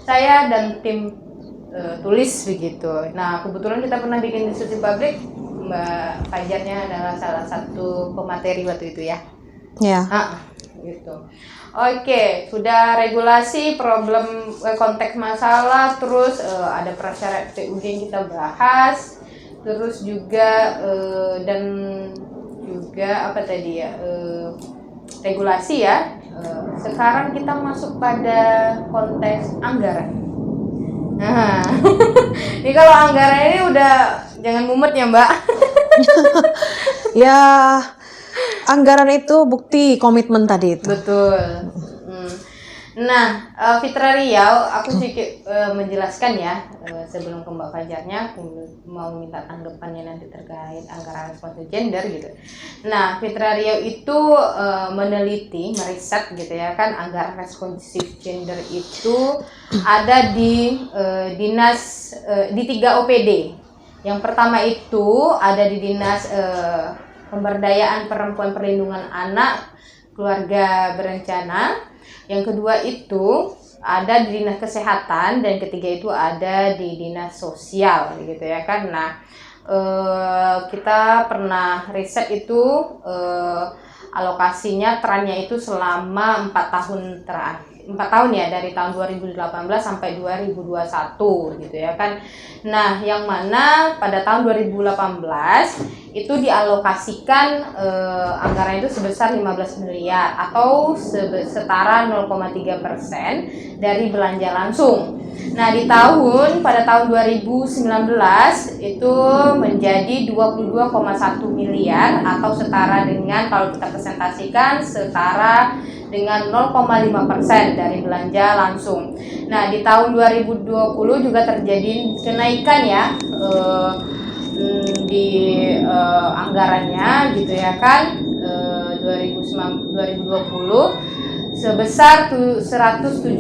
saya dan tim tulis begitu. Nah, kebetulan kita pernah bikin diskusi publik, Mbak Fajarnya adalah salah satu pemateri waktu itu ya. Ya. Gitu. Oke, sudah regulasi, problem, konteks masalah, terus ada prasyarat PUD yang kita bahas, terus juga dan juga regulasi ya. Sekarang kita masuk pada konteks anggaran. Nah, ini kalau anggaran ini udah jangan mumet ya Mbak. Ya, anggaran itu bukti komitmen tadi itu. Betul. Nah, Fitra Riau, aku sedikit menjelaskan ya sebelum ke Mbak Fajarnya, aku mau minta tanggapannya nanti terkait anggaran responsif gender gitu. Nah, Fitra Riau itu meneliti, meriset gitu ya kan, anggaran responsif gender itu ada di dinas di 3 OPD. Yang pertama itu ada di dinas Pemberdayaan Perempuan Perlindungan Anak Keluarga Berencana. Yang kedua itu ada di dinas kesehatan, dan ketiga itu ada di dinas sosial gitu ya kan. Nah, kita pernah riset itu alokasinya trennya itu selama 4 tahun terakhir. 4 tahun ya, dari tahun 2018 sampai 2021 gitu ya kan. Nah, yang mana pada tahun 2018 itu dialokasikan anggaran itu sebesar 15 miliar atau setara 0,3% dari belanja langsung. Nah, pada tahun 2019 itu menjadi 22,1 miliar atau setara dengan, kalau kita presentasikan, setara dengan 0,5% dari belanja langsung. Nah, di tahun 2020 juga terjadi kenaikan ya di anggarannya gitu ya kan. 2020 sebesar 175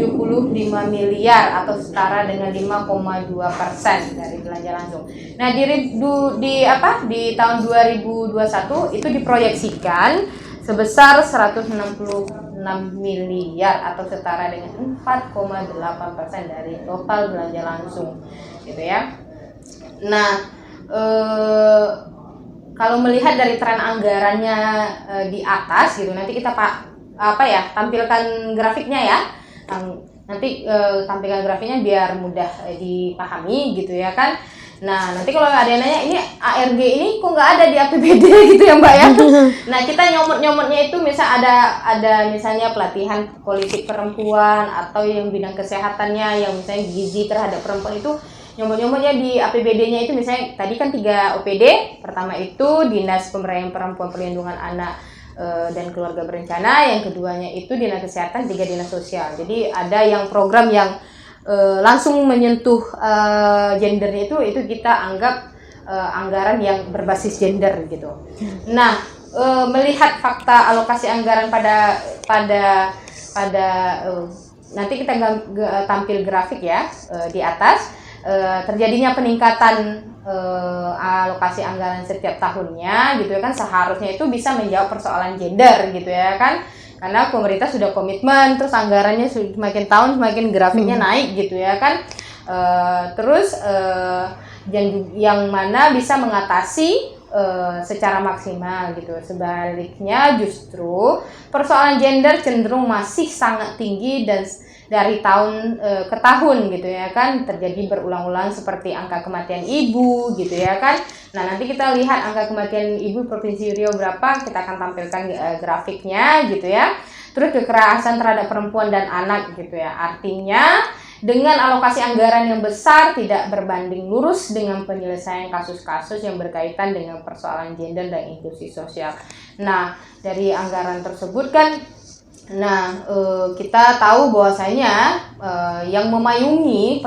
miliar atau setara dengan 5,2% dari belanja langsung. Nah, di tahun 2021 itu diproyeksikan sebesar 166 miliar atau setara dengan 4,8% dari total belanja langsung, gitu ya. Nah, kalau melihat dari tren anggarannya di atas gitu, nanti kita tampilkan grafiknya ya. Nanti tampilkan grafiknya biar mudah dipahami gitu ya kan. Nah, nanti kalau ada yang nanya ini ARG ini kok nggak ada di APBD gitu ya Mbak ya. Nah, kita nyomot-nyomotnya itu misal ada misalnya pelatihan politik perempuan atau yang bidang kesehatannya yang misalnya gizi terhadap perempuan itu nyomot-nyomotnya di APBD-nya itu misalnya tadi kan 3 OPD. Pertama itu Dinas Pemberdayaan Perempuan Perlindungan Anak dan Keluarga Berencana, yang keduanya itu Dinas Kesehatan, 3 Dinas Sosial. Jadi ada yang program yang langsung menyentuh gendernya itu kita anggap anggaran yang berbasis gender gitu. Nah, melihat fakta alokasi anggaran pada nanti kita tampil grafik ya di atas. Terjadinya peningkatan alokasi anggaran setiap tahunnya gitu ya kan, seharusnya itu bisa menjawab persoalan gender gitu ya kan, karena pemerintah sudah komitmen, terus anggarannya semakin tahun semakin grafiknya naik gitu ya kan. Terus yang mana bisa mengatasi secara maksimal gitu. Sebaliknya justru persoalan gender cenderung masih sangat tinggi dan dari tahun ke tahun gitu ya kan, terjadi berulang-ulang seperti angka kematian ibu gitu ya kan. Nah, nanti kita lihat angka kematian ibu Provinsi Riau berapa, kita akan tampilkan grafiknya gitu ya. Terus kekerasan terhadap perempuan dan anak gitu ya. Artinya dengan alokasi anggaran yang besar tidak berbanding lurus dengan penyelesaian kasus-kasus yang berkaitan dengan persoalan gender dan inklusi sosial. Nah, dari anggaran tersebut kan kita tahu bahwasanya yang memayungi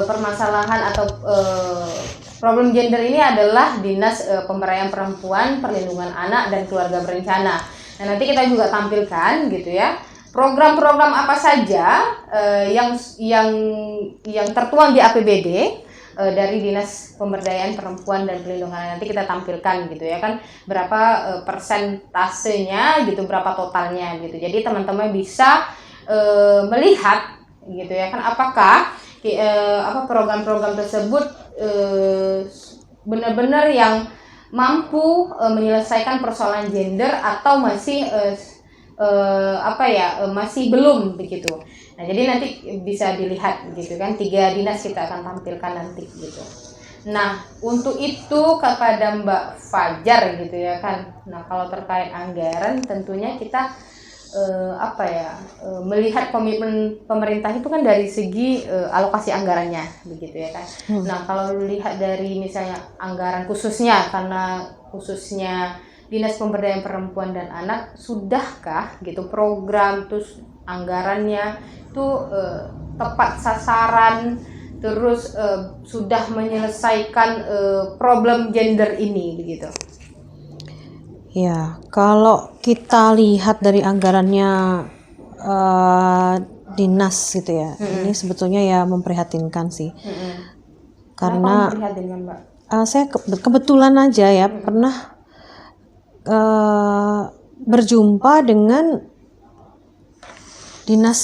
permasalahan atau problem gender ini adalah Dinas Pemberdayaan Perempuan, Perlindungan Anak dan Keluarga Berencana. Nah, nanti kita juga tampilkan gitu ya program-program apa saja yang tertuang di APBD dari Dinas Pemberdayaan Perempuan dan Perlindungan Anak. Nanti kita tampilkan gitu ya kan, berapa persentasenya gitu, berapa totalnya gitu. Jadi teman-teman bisa melihat gitu ya kan, apakah program-program tersebut benar-benar yang mampu menyelesaikan persoalan gender atau masih masih belum begitu. Nah, jadi nanti bisa dilihat gitu kan, 3 dinas kita akan tampilkan nanti gitu. Nah, untuk itu kepada Mbak Fajar gitu ya kan. Nah, kalau terkait anggaran tentunya kita melihat komitmen pemerintah itu kan dari segi alokasi anggarannya begitu ya kan. Nah, kalau lihat dari misalnya anggaran khususnya, karena khususnya Dinas Pemberdayaan Perempuan dan Anak, sudahkah gitu program terus anggarannya itu tepat sasaran, terus sudah menyelesaikan problem gender ini begitu? Ya, kalau kita lihat dari anggarannya dinas gitu ya, ini sebetulnya ya memprihatinkan sih. Karena memprihatinkan, Mbak? Saya kebetulan aja ya pernah berjumpa dengan Dinas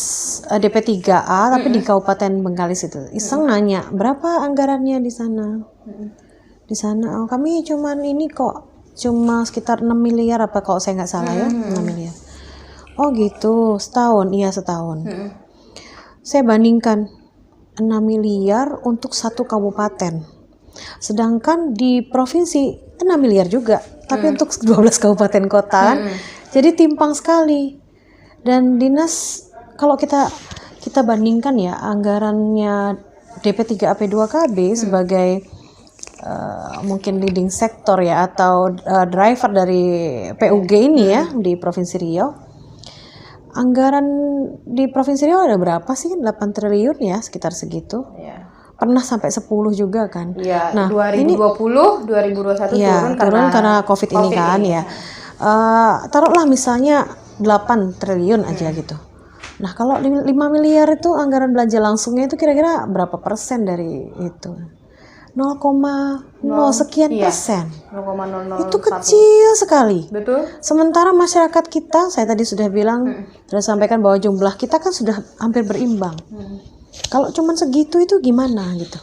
DP3A tapi di Kabupaten Bengkalis itu. Iseng nanya, berapa anggarannya di sana? Di sana, kami cuman ini kok, cuma sekitar 6 miliar apa kalau saya nggak salah ya, 6 miliar. Oh gitu, setahun? Iya setahun. Saya bandingkan 6 miliar untuk 1 kabupaten. Sedangkan di provinsi 6 miliar juga, tapi untuk 12 kabupaten kota kan. Jadi timpang sekali. Dan dinas, kalau kita bandingkan ya anggarannya DP3AP2KB sebagai mungkin leading sektor ya atau driver dari PUG ini ya di Provinsi Riau. Anggaran di Provinsi Riau ada berapa sih? 8 triliun ya, sekitar segitu. Ya. Pernah sampai 10 juga kan. Ya, nah, 2020, 2021 ya, turun karena COVID ini kan ya. Taruhlah misalnya 8 triliun aja gitu. Nah, kalau 5 miliar itu anggaran belanja langsungnya itu kira-kira berapa persen dari itu? 0,0 sekian persen. 0,001. Itu kecil sekali. Betul. Sementara masyarakat kita, saya tadi sudah bilang, sudah sampaikan bahwa jumlah kita kan sudah hampir berimbang. Kalau cuman segitu itu gimana gitu?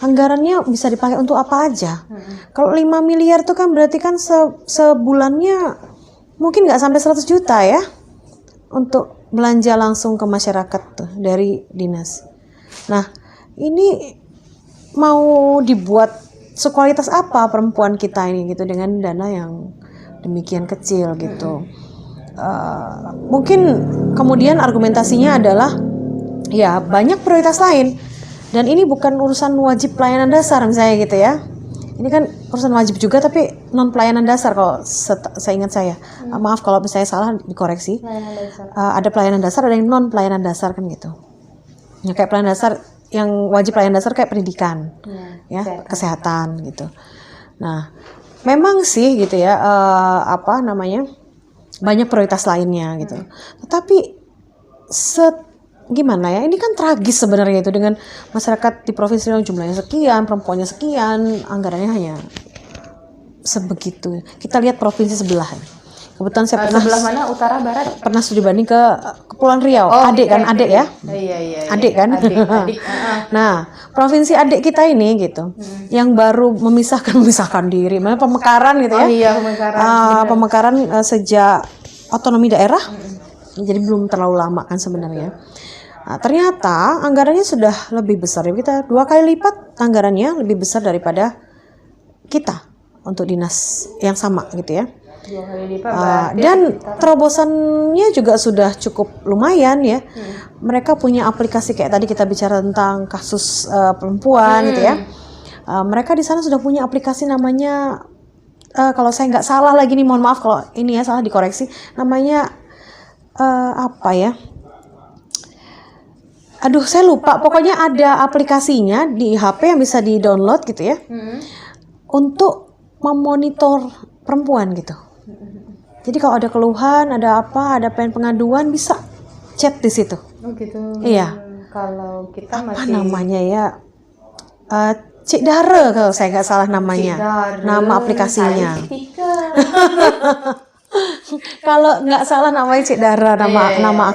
Anggarannya bisa dipakai untuk apa aja? Kalau 5 miliar itu kan berarti kan sebulannya mungkin nggak sampai 100 juta ya untuk belanja langsung ke masyarakat tuh dari dinas. Nah, ini mau dibuat sekualitas apa perempuan kita ini gitu dengan dana yang demikian kecil gitu. Mungkin kemudian argumentasinya adalah ya banyak prioritas lain dan ini bukan urusan wajib pelayanan dasar misalnya gitu ya. Ini kan urusan wajib juga tapi non pelayanan dasar kalau saya ingat saya. Maaf kalau misalnya salah dikoreksi. Ada pelayanan dasar, ada yang non pelayanan dasar kan gitu. Ya kayak pelayanan dasar yang wajib pelayanan dasar kayak pendidikan, kesehatan gitu. Nah, memang sih gitu ya banyak prioritas lainnya gitu. Tetapi gimana ya, ini kan tragis sebenarnya itu dengan masyarakat di provinsi yang jumlahnya sekian, perempuannya sekian, anggarannya hanya sebegitu. Kita lihat provinsi sebelah. Kebetulan saya pernah sebelah mana, utara barat? Pernah studi banding ke Kepulauan Riau. Adik kan, adik ya? Iya. Adik kan? Adik. Nah, provinsi adik kita ini gitu, yang baru memisahkan diri, mana pemekaran gitu ya? Oh iya, pemekaran. Pemekaran sejak otonomi daerah, jadi belum terlalu lama kan sebenarnya. Nah, ternyata anggarannya sudah lebih besar dari kita, 2 kali lipat anggarannya lebih besar daripada kita untuk dinas yang sama gitu ya. 2 kali lipat. Dan terobosannya juga sudah cukup lumayan ya. Mereka punya aplikasi kayak tadi kita bicara tentang kasus perempuan gitu ya. Mereka di sana sudah punya aplikasi namanya kalau saya nggak salah lagi nih, mohon maaf kalau ini ya salah dikoreksi. Namanya apa ya? Aduh, saya lupa. Pokoknya ada aplikasinya di HP yang bisa di-download gitu ya. Untuk memonitor perempuan gitu. Jadi kalau ada keluhan, ada pengaduan bisa chat di situ. Oh gitu. Iya. Kalau kita apa namanya ya? Cik Dara kalau saya nggak salah namanya. Nama aplikasinya. Kalau nggak salah namanya Cik Dara, nama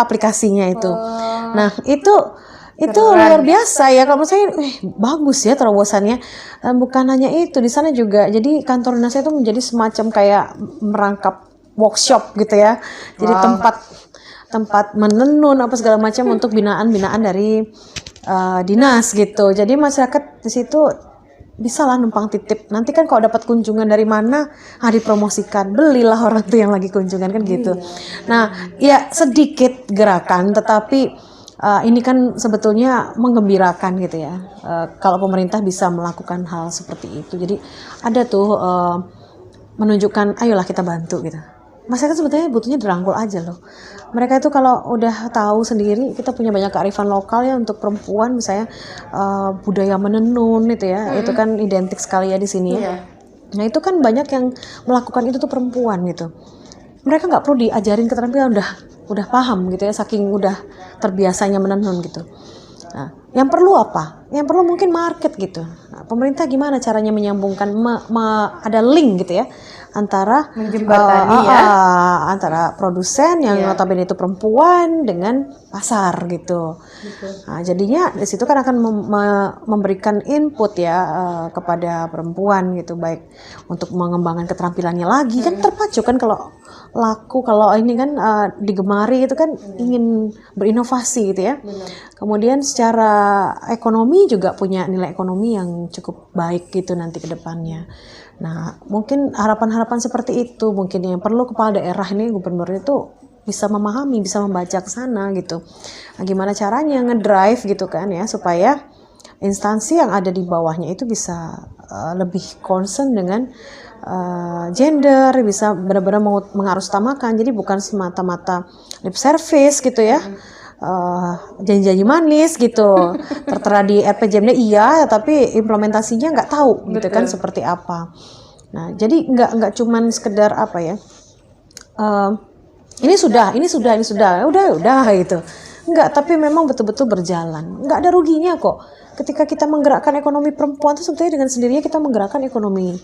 aplikasinya itu. Nah, itu luar biasa ya. Kalau saya bagus ya terobosannya. Bukan hanya itu, di sana juga jadi kantor dinas itu menjadi semacam kayak merangkap workshop gitu ya. Jadi tempat menenun apa segala macam untuk binaan-binaan dari dinas gitu. Jadi masyarakat di situ bisa lah numpang titip. Nanti kan kalau dapat kunjungan dari mana, dipromosikan, belilah orang tuh yang lagi kunjungan kan gitu. Nah, ya sedikit gerakan, tetapi ini kan sebetulnya menggembirakan gitu ya. Kalau pemerintah bisa melakukan hal seperti itu. Jadi ada tuh menunjukkan, ayolah kita bantu gitu. Masyarakat sebetulnya butuhnya dirangkul aja loh. Mereka itu kalau udah tahu sendiri, kita punya banyak kearifan lokal ya untuk perempuan, misalnya budaya menenun itu ya, itu kan identik sekali ya di sini ya. Nah itu kan banyak yang melakukan itu tuh perempuan gitu. Mereka nggak perlu diajarin keterampilan, udah paham gitu ya, saking udah terbiasanya menenun gitu. Nah, yang perlu apa? Yang perlu mungkin market gitu. Nah, pemerintah gimana caranya menyambungkan, ada link gitu ya antara antara produsen yang notabene itu perempuan dengan pasar gitu. Nah, jadinya di situ kan akan memberikan input ya kepada perempuan gitu, baik untuk mengembangkan keterampilannya lagi kan terpacu kan kalau laku, kalau ini kan digemari itu kan ingin berinovasi gitu ya. Kemudian secara ekonomi juga punya nilai ekonomi yang cukup baik gitu nanti ke depannya. Nah, mungkin harapan-harapan seperti itu mungkin yang perlu kepala daerah ini, gubernur itu bisa memahami, bisa membaca ke sana gitu. Nah, gimana caranya ngedrive gitu kan ya, supaya instansi yang ada di bawahnya itu bisa lebih concern dengan gender, bisa benar-benar mengarusutamakan. Jadi bukan semata-mata lip service gitu ya. Janji-janji manis gitu, tertera di RPJMD iya, tapi implementasinya nggak tahu gitu kan seperti apa. Nah, jadi nggak cuman sekedar apa ya, udah gitu. Enggak, tapi memang betul-betul berjalan. Enggak ada ruginya kok. Ketika kita menggerakkan ekonomi perempuan itu sebetulnya dengan sendirinya kita menggerakkan ekonomi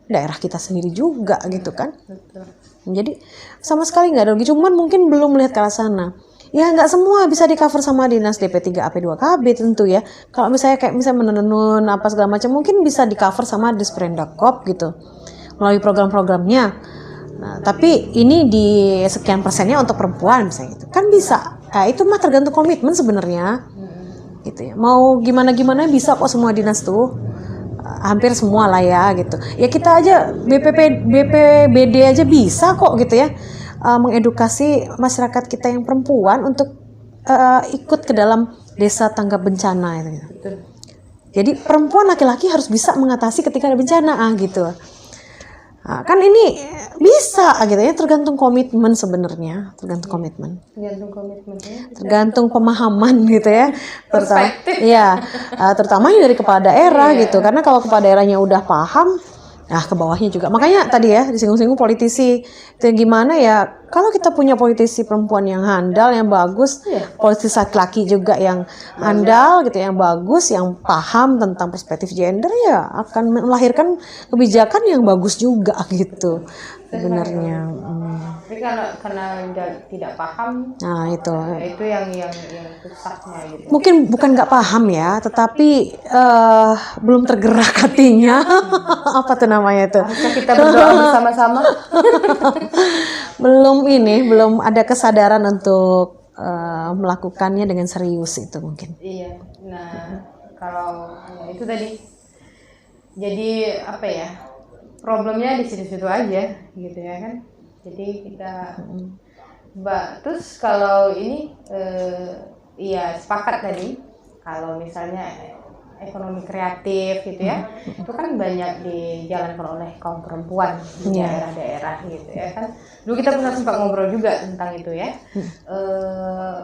daerah kita sendiri juga gitu kan. Jadi sama sekali nggak ada rugi. Cuman mungkin belum melihat ke arah sana. Ya nggak semua bisa di cover sama dinas DP3 AP2KB tentu ya. Kalau misalnya kayak menenun apa segala macam mungkin bisa di cover sama Disperindak gitu melalui program-programnya. Nah, tapi ini di sekian persennya untuk perempuan misalnya gitu. Kan bisa. Nah, itu mah tergantung komitmen sebenarnya. Gitu ya. Mau gimana-gimana bisa kok semua dinas tuh. Hampir semua lah ya gitu. Ya kita aja BPBD aja bisa kok gitu ya. Mengedukasi masyarakat kita yang perempuan untuk ikut ke dalam desa tanggap bencana gitu. Jadi perempuan laki-laki harus bisa mengatasi ketika ada bencana gitu. Nah, kan ini bisa gitu ya, tergantung komitmen sebenarnya, tergantung komitmen. Tergantung pemahaman gitu ya. Perspektif. Terutama dari kepala daerah gitu. Karena kalau kepala daerahnya udah paham, nah ke bawahnya juga. Makanya tadi ya disinggung-singgung politisi itu gimana ya, kalau kita punya politisi perempuan yang handal, yang bagus, politisi laki-laki juga yang handal gitu, yang bagus, yang paham tentang perspektif gender ya akan melahirkan kebijakan yang bagus juga gitu sebenarnya. Tapi karena tidak paham, nah itu yang susahnya gitu. Mungkin bukan nggak paham ya, tetapi belum tergerak hatinya. Apa tuh namanya itu? Harusnya kita berdoa bersama-sama. belum ada kesadaran untuk melakukannya dengan serius itu mungkin. Iya. Nah, kalau ya itu tadi. Jadi apa ya? Problemnya di situ-situ aja gitu ya kan. Jadi kita terus kalau ini iya sepakat tadi kalau misalnya ekonomi kreatif gitu ya, itu kan banyak dijalankan oleh kaum perempuan di daerah-daerah gitu ya kan. Dulu kita pernah sempat ngobrol juga tentang itu ya,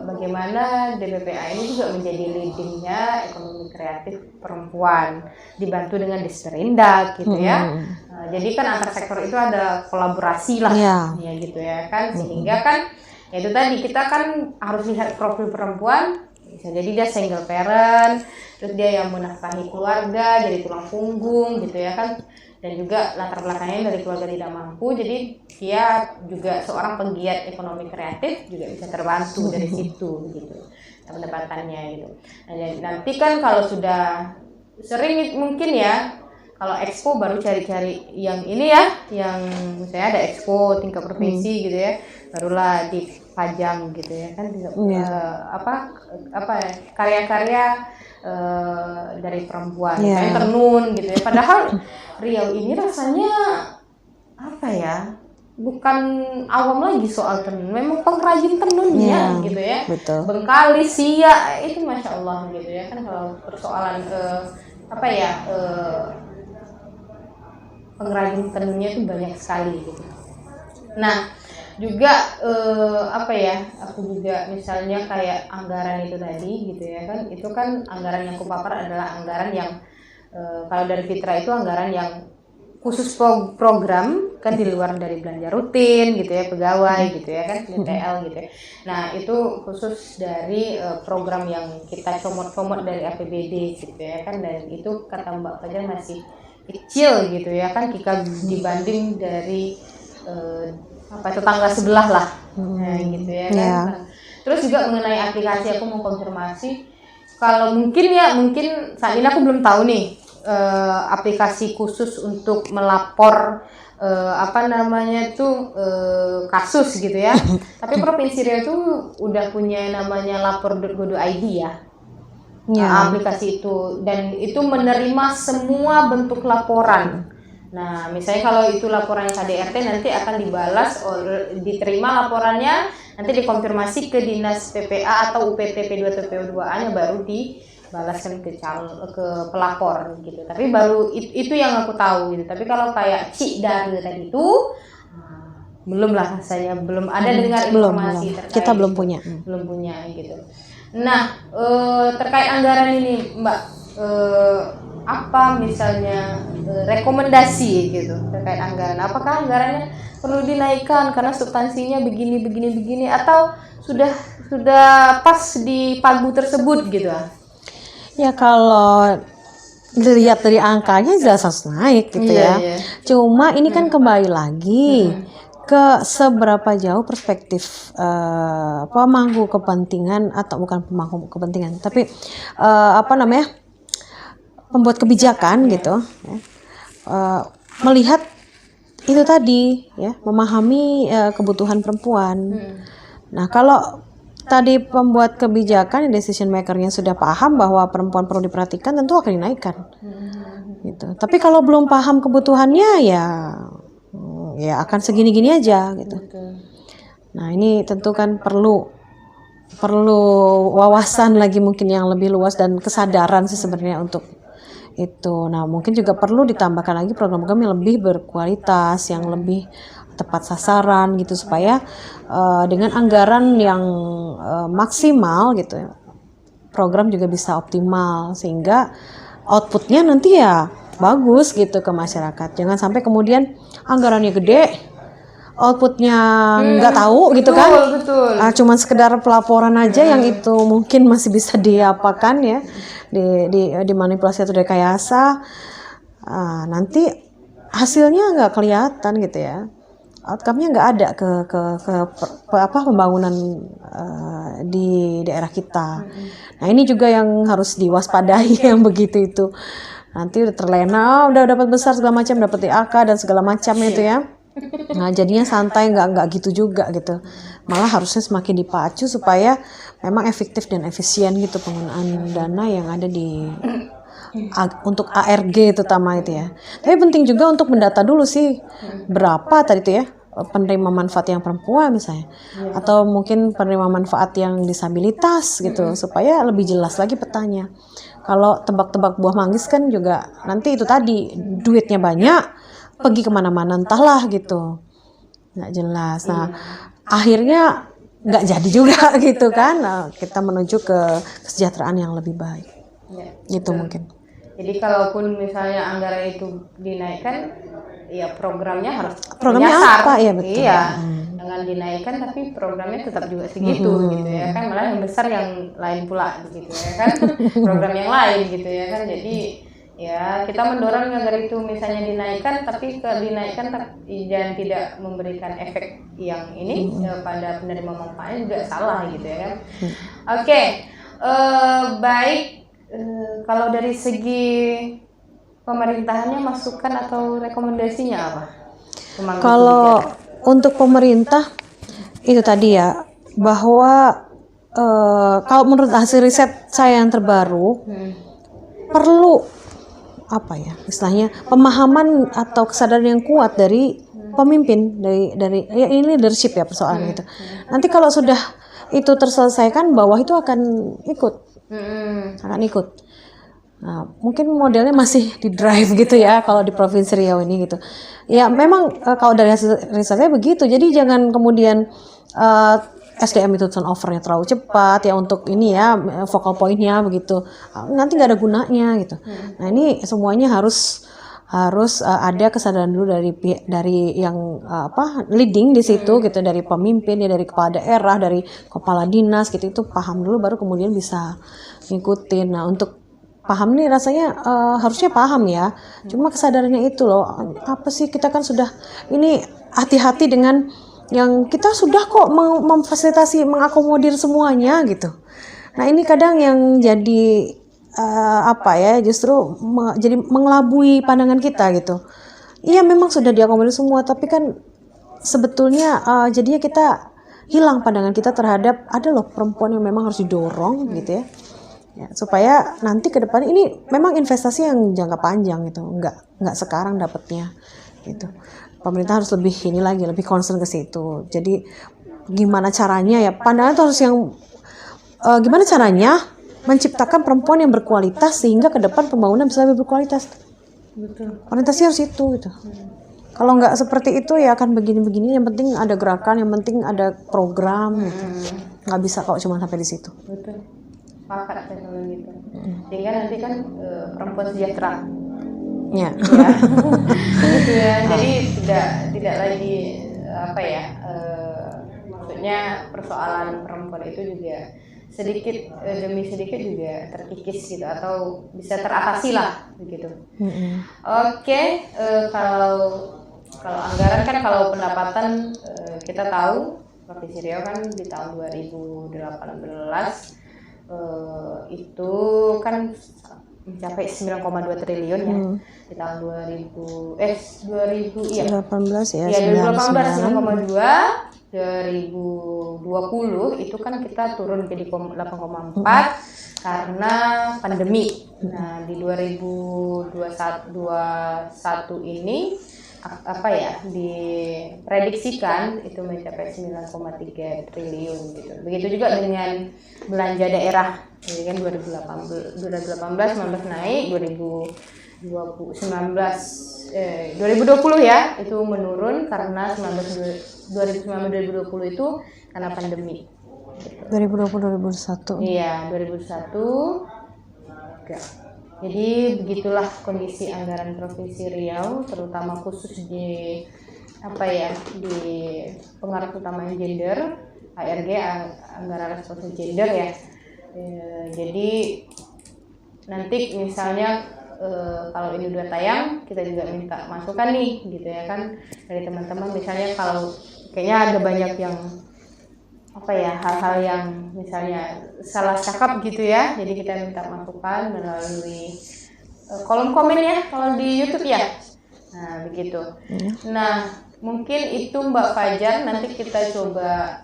bagaimana DPPA ini juga menjadi leadingnya ekonomi kreatif perempuan dibantu dengan Disperindak gitu ya. Jadi kan antar sektor itu ada kolaborasi lah ya gitu ya kan, sehingga kan ya itu tadi kita kan harus lihat profil perempuan. Bisa jadi dia single parent, terus dia yang menafkahi keluarga, jadi tulang punggung gitu ya kan, dan juga latar belakangnya dari keluarga tidak mampu, jadi dia juga seorang penggiat ekonomi kreatif juga bisa terbantu dari situ gitu pendapatannya gitu. Nah, nanti kan kalau sudah sering mungkin ya, kalau expo baru cari-cari yang ini ya, yang misalnya ada expo tingkat provinsi gitu ya, barulah dipajang gitu ya kan, karya-karya dari perempuan, kayak tenun gitu ya. Padahal Riau ini rasanya apa ya, bukan awam lagi soal tenun, memang pengrajin tenunnya gitu ya. Betul. Bengkali, Siak itu masya Allah gitu ya kan. Kalau persoalan pengrajin tenunnya itu banyak sekali gitu. Nah juga aku juga misalnya kayak anggaran itu tadi gitu ya kan, itu kan anggaran yang kupapar adalah anggaran yang kalau dari Fitra itu anggaran yang khusus program kan, di luar dari belanja rutin gitu ya pegawai gitu ya kan, DTL gitu ya. Nah itu khusus dari program yang kita comot-comot dari APBD gitu ya kan, dan itu kata Mbak Fajar masih kecil gitu ya kan, jika dibanding dari tetangga sebelah lah, nah gitu ya kan. Terus juga mengenai aplikasi, aku mau konfirmasi kalau mungkin saat ini aku belum tahu nih aplikasi khusus untuk melapor kasus gitu ya. Tapi Provinsi Riau itu udah punya namanya lapor.go.id ya. Aplikasi itu, dan itu menerima semua bentuk laporan. Nah, misalnya kalau itu laporan KDRT nanti akan dibalas, diterima laporannya, nanti dikonfirmasi ke Dinas PPA atau UPT P2 atau PO2A-nya, baru dibalaskan ke pelapor gitu. Tapi baru itu yang aku tahu gitu. Tapi kalau kayak Cikdar tadi itu belum lah, saya belum ada dengar informasi terkait. Kita belum punya gitu. Nah, terkait anggaran ini Mbak, apa misalnya rekomendasi gitu terkait anggaran. Apakah anggarannya perlu dinaikkan karena substansinya begini atau sudah pas di pagu tersebut gitu? Ya kalau dilihat dari angkanya jelas harus naik gitu ya. Cuma ini kan kembali lagi ke seberapa jauh perspektif pemangku kepentingan atau bukan pemangku kepentingan, tapi pembuat kebijakan gitu ya, melihat itu tadi ya, memahami kebutuhan perempuan. Nah kalau tadi pembuat kebijakan, decision makernya sudah paham bahwa perempuan perlu diperhatikan, tentu akan dinaikkan gitu. Tapi kalau belum paham kebutuhannya ya akan segini-gini aja gitu. Nah ini tentu kan perlu wawasan lagi mungkin yang lebih luas dan kesadaran sih sebenarnya untuk itu. Nah mungkin juga perlu ditambahkan lagi program-program yang lebih berkualitas, yang lebih tepat sasaran gitu, supaya dengan anggaran yang maksimal gitu program juga bisa optimal sehingga outputnya nanti ya bagus gitu ke masyarakat. Jangan sampai kemudian anggarannya gede, outputnya nggak tahu gitu kan. Betul. Cuman sekedar pelaporan aja yang itu mungkin masih bisa diapakan ya, dimanipulasi atau direkayasa. Nanti hasilnya nggak kelihatan gitu ya. Outcome-nya nggak ada ke pembangunan di daerah kita. Nah ini juga yang harus diwaspadai yang begitu itu. Nanti udah terlena, udah dapat besar segala macam, dapat DAK dan segala macam itu ya. Nah jadinya santai, nggak gitu juga gitu. Malah harusnya semakin dipacu supaya memang efektif dan efisien gitu penggunaan dana yang ada untuk ARG terutama itu ya. Tapi penting juga untuk mendata dulu sih berapa tadi itu ya penerima manfaat yang perempuan misalnya, atau mungkin penerima manfaat yang disabilitas gitu, supaya lebih jelas lagi petanya. Kalau tebak-tebak buah manggis kan juga nanti itu tadi duitnya banyak pergi kemana-mana entahlah gitu, nggak jelas. Nah akhirnya nggak jadi juga gitu kan. Kita menuju ke kesejahteraan yang lebih baik gitu mungkin. Jadi kalaupun misalnya anggaran itu dinaikkan, ya programnya harus menyasar. Apa ya betul. Iya, jangan dinaikkan tapi programnya tetap juga segitu gitu ya kan. Malah yang besar yang lain pula gitu ya kan. Program yang lain gitu ya kan. Jadi ya kita mendorong agar itu misalnya dinaikkan, tapi dinaikkan dan tidak memberikan efek yang ini pada penerima manfaatnya juga salah gitu ya kan. Oke. Baik. Kalau dari segi pemerintahannya masukan atau rekomendasinya apa? Kalau untuk pemerintah itu tadi ya, bahwa kalau menurut hasil riset saya yang terbaru perlu apa ya istilahnya pemahaman atau kesadaran yang kuat dari pemimpin, dari ya ini leadership ya persoalan itu. Nanti kalau sudah itu terselesaikan, bawah itu akan ikut. Nah, mungkin modelnya masih di drive gitu ya kalau di Provinsi Riau ini gitu. Ya memang kalau dari hasil risetnya begitu. Jadi jangan kemudian SDM itu turnover-nya terlalu cepat ya untuk ini ya focal point-nya begitu. Nanti nggak ada gunanya gitu. Nah ini semuanya harus ada kesadaran dulu dari yang leading di situ gitu, dari pemimpin ya, dari kepala daerah, dari kepala dinas gitu, itu paham dulu baru kemudian bisa ngikutin. Nah untuk paham nih rasanya harusnya paham ya, cuma kesadarannya itu loh, apa sih kita kan sudah ini hati-hati dengan yang kita sudah kok memfasilitasi mengakomodir semuanya gitu. Nah ini kadang yang jadi justru jadi mengelabui pandangan kita gitu. Iya memang sudah diakomodir semua, tapi kan sebetulnya jadinya kita hilang pandangan kita terhadap ada loh perempuan yang memang harus didorong gitu ya. Supaya nanti ke depan ini memang investasi yang jangka panjang gitu, nggak sekarang dapatnya gitu. Pemerintah harus lebih concern ke situ. Jadi gimana caranya ya, pandangan itu harus yang gimana caranya menciptakan perempuan yang berkualitas sehingga ke depan pembangunan bisa lebih berkualitas. Betul. Orientasi harus itu gitu. Kalau nggak seperti itu ya akan begini-begini. Yang penting ada gerakan, yang penting ada program gitu. Nggak bisa kalau cuma sampai di situ. Betul. Pakat saya kalau gitu. Sehingga nanti kan perempuan sejahtera. Ya. Ya. Gitu ya. Jadi tidak lagi apa ya, maksudnya persoalan perempuan itu juga sedikit demi sedikit juga terkikis gitu atau bisa teratasi lah begitu. Oke, kalau anggaran kan, kalau pendapatan kita tahu Provinsi Riau kan di tahun 2018 itu kan mencapai 9,2 triliun ya. Di tahun 2018 ya 2020 itu kan kita turun jadi 8,4 karena pandemi. Nah, di 2021 ini apa ya, diprediksikan itu mencapai 9,3 triliun gitu. Begitu juga dengan belanja daerah. Jadi kan 2018 19 naik, 2020 ya itu menurun karena 2020 itu karena pandemi. 2020-2021. Iya, 2001. Jadi begitulah kondisi anggaran Provinsi Riau, terutama khusus di apa ya, di pengaruh utama gender, ARG, anggaran responsif gender ya. Jadi nanti misalnya kalau ini udah tayang, kita juga minta masukan nih gitu ya kan dari teman-teman. Misalnya kalau kayaknya ada banyak yang apa ya, hal-hal yang misalnya salah cakap gitu ya, jadi kita minta masukan melalui kolom komen ya kalau di YouTube ya. Nah begitu. Nah mungkin itu Mbak Fajar, nanti kita coba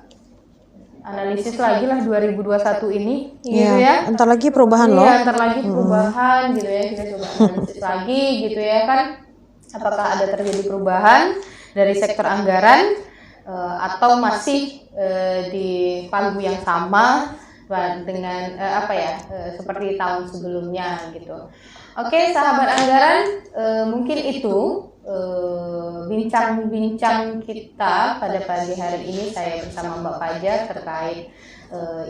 analisis lagi lah 2021 ini gitu ya. Entar lagi perubahan loh. Iya, entar lagi perubahan gitu ya, kita coba analisis lagi gitu ya kan, apakah ada terjadi perubahan dari sektor anggaran atau masih di pagu yang sama dengan apa ya, seperti tahun sebelumnya gitu. Oke, sahabat anggaran, mungkin itu bincang-bincang kita pada pagi hari ini, saya bersama Mbak Fajar terkait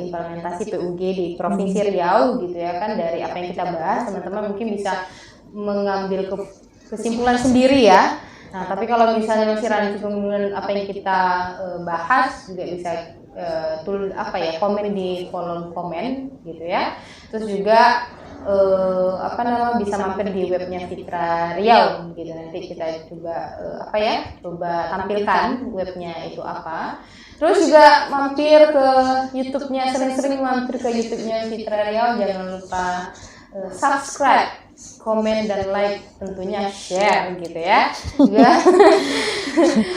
implementasi PUG di Provinsi Riau gitu ya kan. Dari apa yang kita bahas, teman-teman mungkin bisa mengambil kesimpulan sendiri ya. Nah, tapi kalau misalnya masih rancu dengan apa yang kita bahas, juga bisa komen di kolom komen gitu ya. Terus juga bisa mampir di webnya Fitra Riau gitu. Nanti kita coba coba tampilkan webnya itu apa. Terus juga mampir ke YouTube-nya, sering-sering mampir ke YouTube-nya Fitra Riau. Jangan lupa subscribe, komen dan like, tentunya share gitu ya. Juga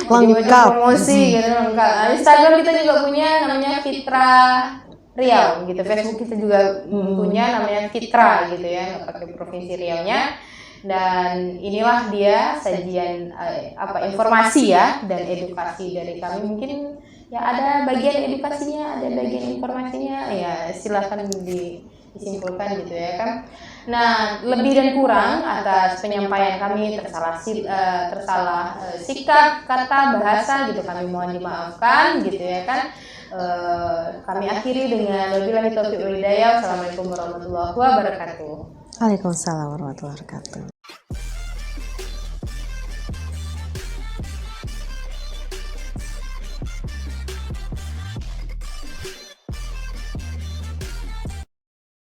lengkap promosi gitu, lengkap. Instagram kita juga punya, namanya Fitra Riau gitu. Facebook kita juga punya, namanya Fitra gitu ya, nggak pakai Provinsi Riau-nya. Dan inilah dia sajian informasi ya dan edukasi dari kami. Mungkin ya ada bagian edukasinya, ada bagian informasinya, ya silahkan disimpulkan gitu ya kan. Nah, lebih dan kurang atas penyampaian kami tersalah sikap, kata, bahasa gitu, kami mohon dimaafkan gitu ya kan. Kami akhiri dengan wabillahi taufiq wal hidayah. Assalamualaikum warahmatullahi wabarakatuh. Waalaikumsalam warahmatullahi wabarakatuh.